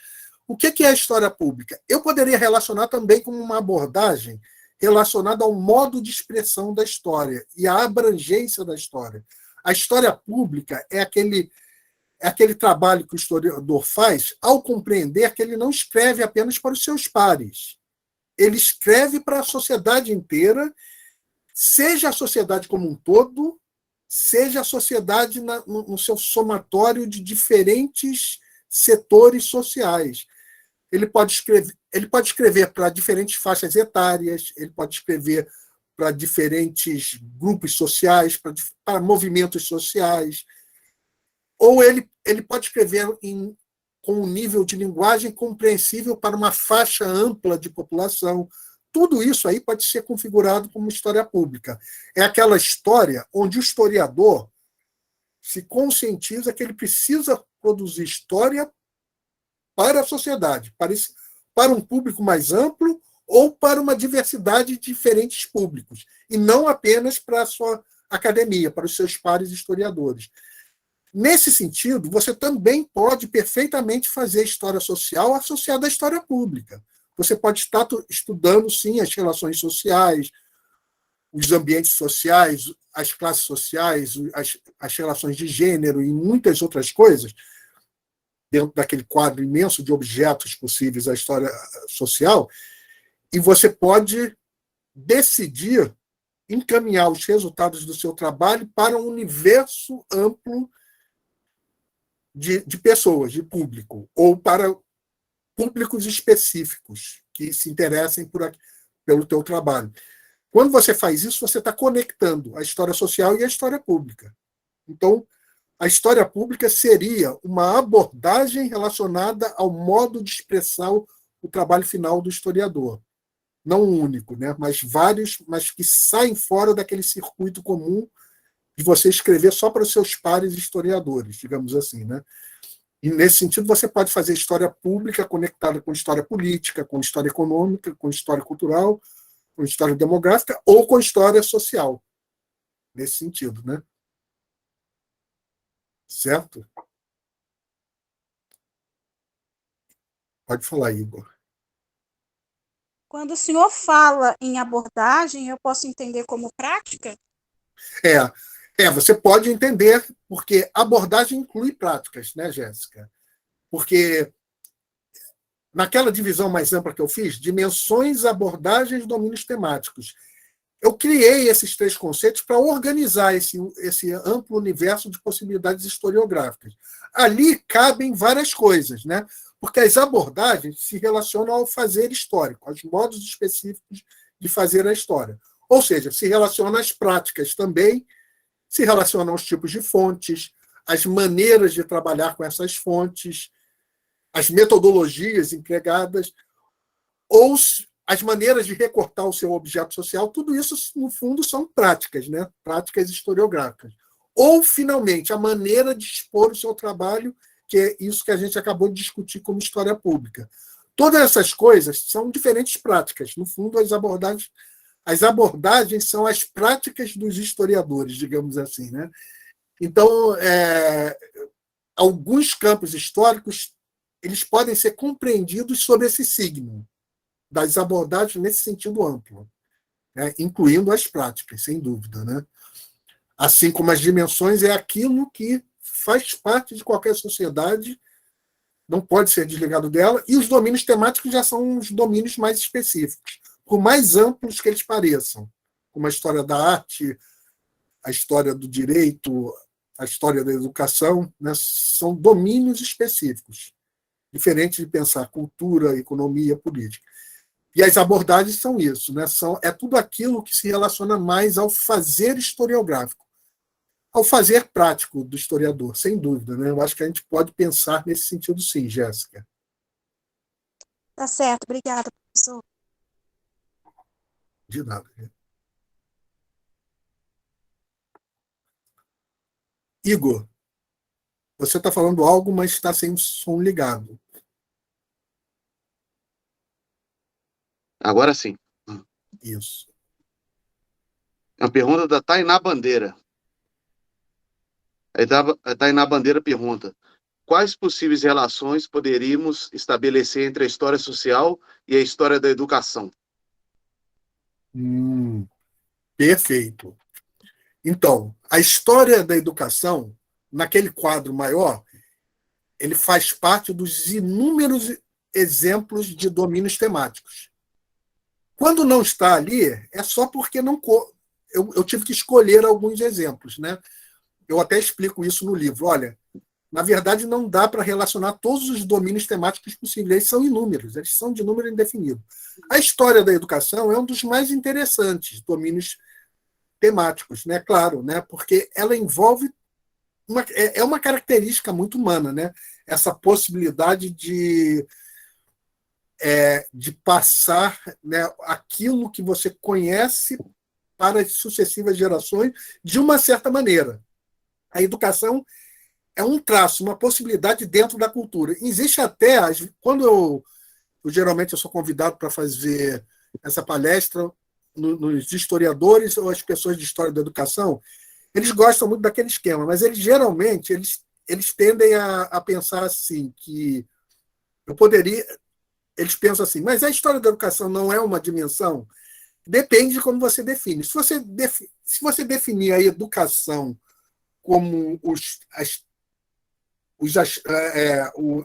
O que é a história pública? Eu poderia relacionar também com uma abordagem relacionada ao modo de expressão da história e à abrangência da história. A história pública é é aquele trabalho que o historiador faz ao compreender que ele não escreve apenas para os seus pares. Ele escreve para a sociedade inteira, seja a sociedade como um todo, seja a sociedade no seu somatório de diferentes setores sociais. Ele pode escrever para diferentes faixas etárias, ele pode escrever para diferentes grupos sociais, para movimentos sociais, ou ele pode escrever com um nível de linguagem compreensível para uma faixa ampla de população. Tudo isso aí pode ser configurado como história pública. É aquela história onde o historiador se conscientiza que ele precisa produzir história para a sociedade, para um público mais amplo ou para uma diversidade de diferentes públicos, e não apenas para a sua academia, para os seus pares historiadores. Nesse sentido, você também pode perfeitamente fazer história social associada à história pública. Você pode estar estudando, sim, as relações sociais, os ambientes sociais, as classes sociais, as relações de gênero e muitas outras coisas, dentro daquele quadro imenso de objetos possíveis à história social, e você pode decidir encaminhar os resultados do seu trabalho para um universo amplo de pessoas, de público, ou para públicos específicos que se interessem pelo teu trabalho. Quando você faz isso, você está conectando a história social e a história pública. Então, a história pública seria uma abordagem relacionada ao modo de expressar o trabalho final do historiador. Não um único, né? Mas vários, mas que saem fora daquele circuito comum de você escrever só para os seus pares historiadores, digamos assim, né? E, nesse sentido, você pode fazer história pública conectada com história política, com história econômica, com história cultural, com história demográfica ou com história social. Nesse sentido, né? Certo? Pode falar, Igor. Quando o senhor fala em abordagem, eu posso entender como prática? Você pode entender, porque abordagem inclui práticas, né, Jéssica? Porque naquela divisão mais ampla que eu fiz, dimensões, abordagens, domínios temáticos, eu criei esses 3 conceitos para organizar esse amplo universo de possibilidades historiográficas. Ali cabem várias coisas, né? Porque as abordagens se relacionam ao fazer histórico, aos modos específicos de fazer a história. Ou seja, se relacionam às práticas também, se relacionam aos tipos de fontes, às maneiras de trabalhar com essas fontes, as metodologias empregadas, ou as maneiras de recortar o seu objeto social. Tudo isso, no fundo, são práticas, né? Práticas historiográficas. Ou, finalmente, a maneira de expor o seu trabalho, que é isso que a gente acabou de discutir como história pública. Todas essas coisas são diferentes práticas. No fundo, as abordagens são as práticas dos historiadores, digamos assim, né? Então, alguns campos históricos eles podem ser compreendidos sob esse signo das abordagens nesse sentido amplo, né? Incluindo as práticas, sem dúvida, né? Assim como as dimensões é aquilo que faz parte de qualquer sociedade, não pode ser desligado dela, e os domínios temáticos já são os domínios mais específicos, por mais amplos que eles pareçam, como a história da arte, a história do direito, a história da educação, né? São domínios específicos, diferente de pensar cultura, economia, política. E as abordagens são isso, né? É tudo aquilo que se relaciona mais ao fazer historiográfico, ao fazer prático do historiador, sem dúvida, né? Eu acho que a gente pode pensar nesse sentido, sim, Jéssica. Tá certo, obrigada, professor. De nada. Igor, você está falando algo, mas está sem o som ligado. Agora sim. Isso. A pergunta da Tainá Bandeira. A Tainá Bandeira pergunta: quais possíveis relações poderíamos estabelecer entre a história social e a história da educação? Perfeito. Então, a história da educação, naquele quadro maior, ele faz parte dos inúmeros exemplos de domínios temáticos. Quando não está ali, é só porque não eu tive que escolher alguns exemplos, né? Eu até explico isso no livro. Olha, na verdade, não dá para relacionar todos os domínios temáticos possíveis. Eles são inúmeros, eles são de número indefinido. A história da educação é um dos mais interessantes domínios temáticos, né? Claro, né? Porque ela envolve é uma característica muito humana, né? Essa possibilidade de passar, né, aquilo que você conhece para as sucessivas gerações de uma certa maneira. A educação é um traço, uma possibilidade dentro da cultura. Existe até, quando geralmente eu sou convidado para fazer essa palestra nos historiadores ou as pessoas de história da educação, eles gostam muito daquele esquema, mas eles geralmente eles tendem a pensar assim, que eu poderia. Eles pensam assim, mas a história da educação não é uma dimensão? Depende de como você define. Se você definir a educação como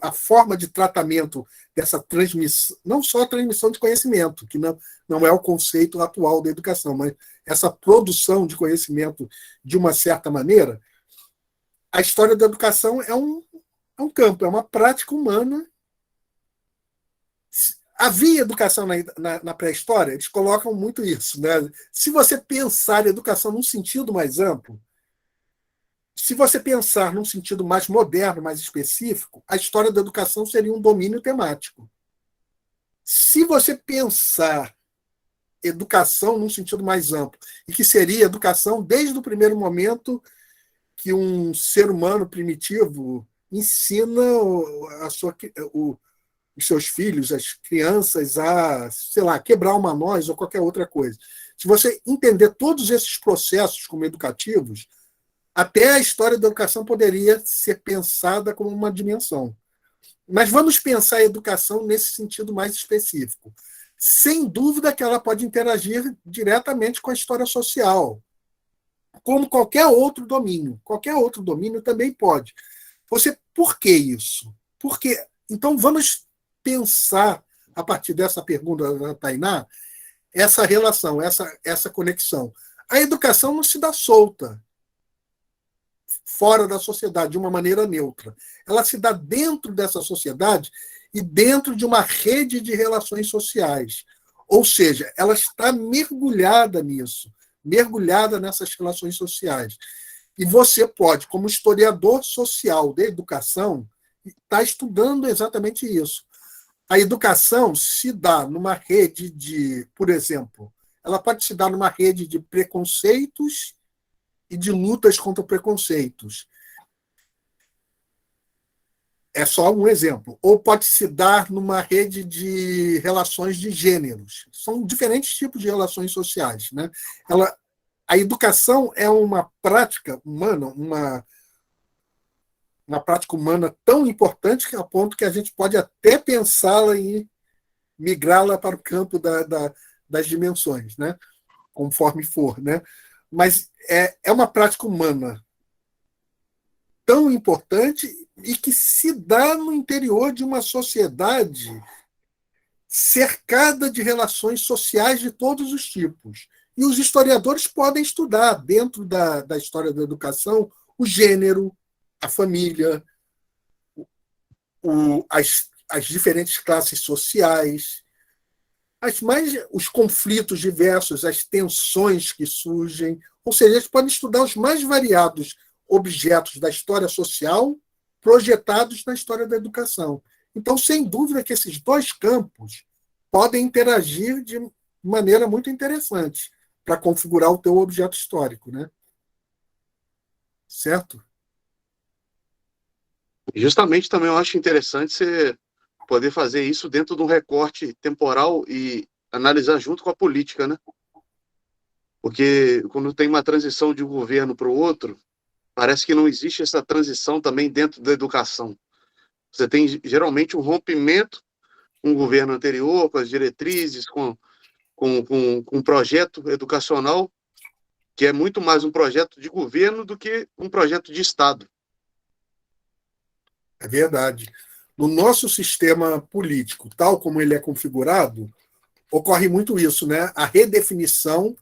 a forma de tratamento dessa transmissão, não só a transmissão de conhecimento, que não é o conceito atual da educação, mas essa produção de conhecimento de uma certa maneira, a história da educação é um campo, é uma prática humana. Havia educação na pré-história? Eles colocam muito isso, né? Se você pensar em educação num sentido mais amplo, se você pensar num sentido mais moderno, mais específico, a história da educação seria um domínio temático. Se você pensar educação num sentido mais amplo, e que seria educação desde o primeiro momento que um ser humano primitivo ensina os seus filhos, as crianças, a, sei lá, quebrar uma noz ou qualquer outra coisa. Se você entender todos esses processos como educativos, até a história da educação poderia ser pensada como uma dimensão. Mas vamos pensar a educação nesse sentido mais específico. Sem dúvida que ela pode interagir diretamente com a história social, como qualquer outro domínio. Qualquer outro domínio também pode. Por que isso? Porque, então, vamos pensar, a partir dessa pergunta da Tainá, essa relação, essa conexão. A educação não se dá solta, fora da sociedade, de uma maneira neutra. Ela se dá dentro dessa sociedade e dentro de uma rede de relações sociais. Ou seja, ela está mergulhada nisso, mergulhada nessas relações sociais. E você pode, como historiador social da educação, estar estudando exatamente isso. A educação se dá numa rede por exemplo, ela pode se dar numa rede de preconceitos e de lutas contra preconceitos. É só um exemplo. Ou pode se dar numa rede de relações de gêneros. São diferentes tipos de relações sociais, né? A educação é uma prática humana, uma prática humana tão importante que a ponto que a gente pode até pensá-la em migrá-la para o campo das dimensões, né? Conforme for, né? Mas é uma prática humana tão importante e que se dá no interior de uma sociedade cercada de relações sociais de todos os tipos. E os historiadores podem estudar, dentro da história da educação, o gênero, a família, as diferentes classes sociais, os conflitos diversos, as tensões que surgem. Ou seja, eles podem estudar os mais variados objetos da história social projetados na história da educação. Então, sem dúvida que esses dois campos podem interagir de maneira muito interessante para configurar o teu objeto histórico, né? Certo? Justamente também eu acho interessante você poder fazer isso dentro de um recorte temporal e analisar junto com a política, né? Porque quando tem uma transição de um governo para o outro, parece que não existe essa transição também dentro da educação. Você tem geralmente um rompimento com o governo anterior, com as diretrizes, com um projeto educacional que é muito mais um projeto de governo do que um projeto de Estado. É verdade. No nosso sistema político, tal como ele é configurado, ocorre muito isso, né? A redefinição,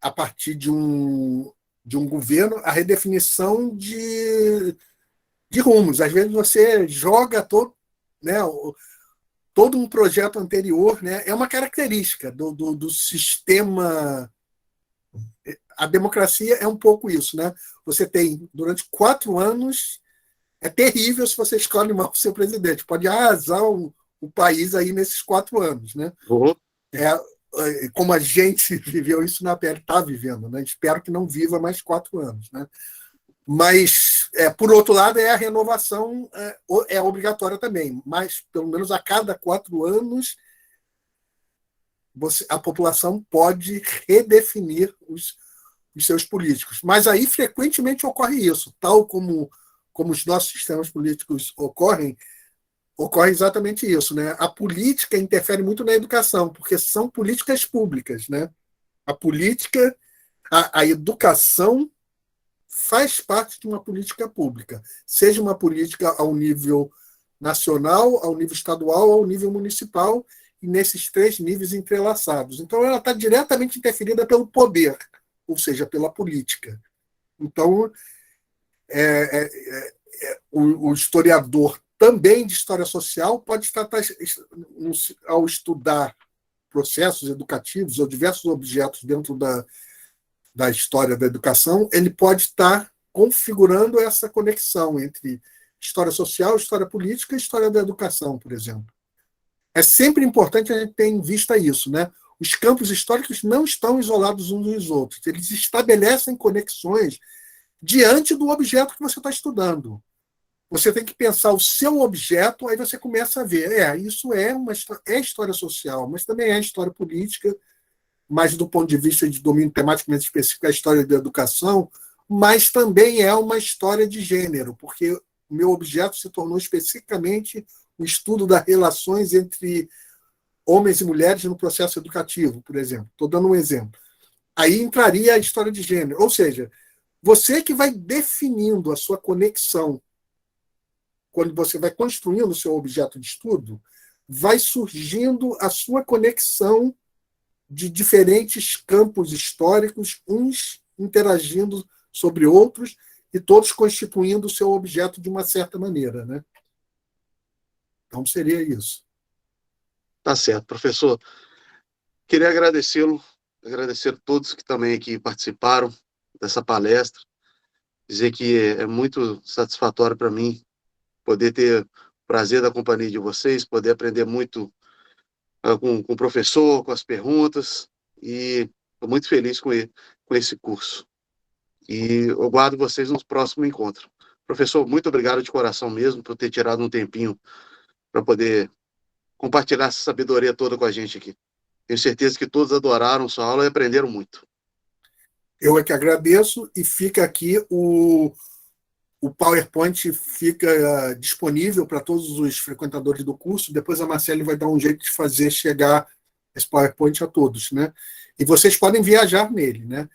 a partir de um governo, a redefinição de rumos. Às vezes você joga né, todo um projeto anterior, né? É uma característica do sistema. A democracia é um pouco isso, né? Você tem, durante 4 anos, é terrível se você escolhe mal o seu presidente. Pode arrasar o país aí nesses 4 anos, né? Uhum. Como a gente viveu isso na pele, está vivendo, né? Espero que não viva mais 4 anos, né? Mas, por outro lado, a renovação é obrigatória também, mas pelo menos a cada 4 anos a população pode redefinir os seus políticos. Mas aí frequentemente ocorre isso, tal como os nossos sistemas políticos ocorre exatamente isso, né? A política interfere muito na educação, porque são políticas públicas, né? A política, a educação faz parte de uma política pública, seja uma política ao nível nacional, ao nível estadual, ao nível municipal, e nesses 3 níveis entrelaçados. Então, ela está diretamente interferida pelo poder, ou seja, pela política. Então, o historiador também de história social pode estar, ao estudar processos educativos ou diversos objetos dentro da história da educação, ele pode estar configurando essa conexão entre história social, história política e história da educação, por exemplo. É sempre importante a gente ter em vista isso, né? Os campos históricos não estão isolados uns dos outros, eles estabelecem conexões diante do objeto que você está estudando. Você tem que pensar o seu objeto, aí você começa a ver, isso é história social, mas também é história política, mas do ponto de vista de domínio tematicamente específico, a história da educação, mas também é uma história de gênero, porque o meu objeto se tornou especificamente o estudo das relações entre homens e mulheres no processo educativo, por exemplo. Estou dando um exemplo. Aí entraria a história de gênero, ou seja, você que vai definindo a sua conexão, quando você vai construindo o seu objeto de estudo, vai surgindo a sua conexão de diferentes campos históricos, uns interagindo sobre outros e todos constituindo o seu objeto de uma certa maneira, né? Então, seria isso. Tá certo, professor. Queria agradecê-lo, agradecer a todos que também aqui participaram dessa palestra, dizer que é muito satisfatório para mim poder ter o prazer da companhia de vocês, poder aprender muito com o professor, com as perguntas, e estou muito feliz com esse curso. E eu guardo vocês no próximo encontro. Professor, muito obrigado de coração mesmo por ter tirado um tempinho para poder compartilhar essa sabedoria toda com a gente aqui. Tenho certeza que todos adoraram sua aula e aprenderam muito. Eu é que agradeço, e fica aqui o PowerPoint fica disponível para todos os frequentadores do curso. Depois a Marcele vai dar um jeito de fazer chegar esse PowerPoint a todos, né? E vocês podem viajar nele, né?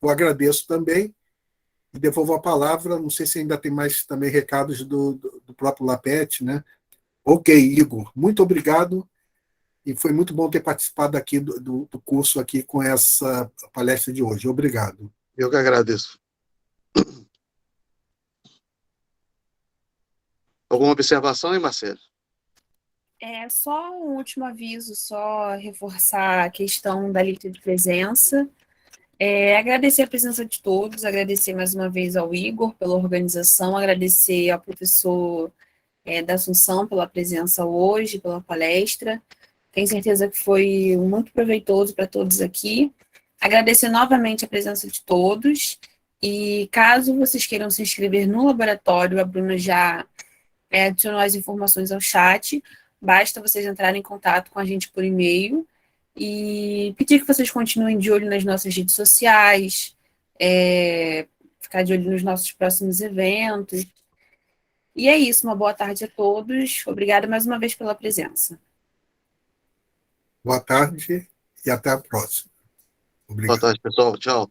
Eu agradeço também e devolvo a palavra. Não sei se ainda tem mais também recados do próprio Lapete, né? Ok, Igor, muito obrigado. E foi muito bom ter participado aqui do curso aqui com essa palestra de hoje. Obrigado. Eu que agradeço. Alguma observação, hein, Marcelo? Só um último aviso, só reforçar a questão da lista de presença. Agradecer a presença de todos, agradecer mais uma vez ao Igor pela organização, agradecer ao professor da Assunção pela presença hoje, pela palestra. Tenho certeza que foi muito proveitoso para todos aqui. Agradecer novamente a presença de todos. E caso vocês queiram se inscrever no laboratório, a Bruna já adicionou as informações ao chat. Basta vocês entrarem em contato com a gente por e-mail e pedir que vocês continuem de olho nas nossas redes sociais, ficar de olho nos nossos próximos eventos. E é isso, uma boa tarde a todos. Obrigada mais uma vez pela presença. Boa tarde e até a próxima. Obrigado. Boa tarde, pessoal. Tchau.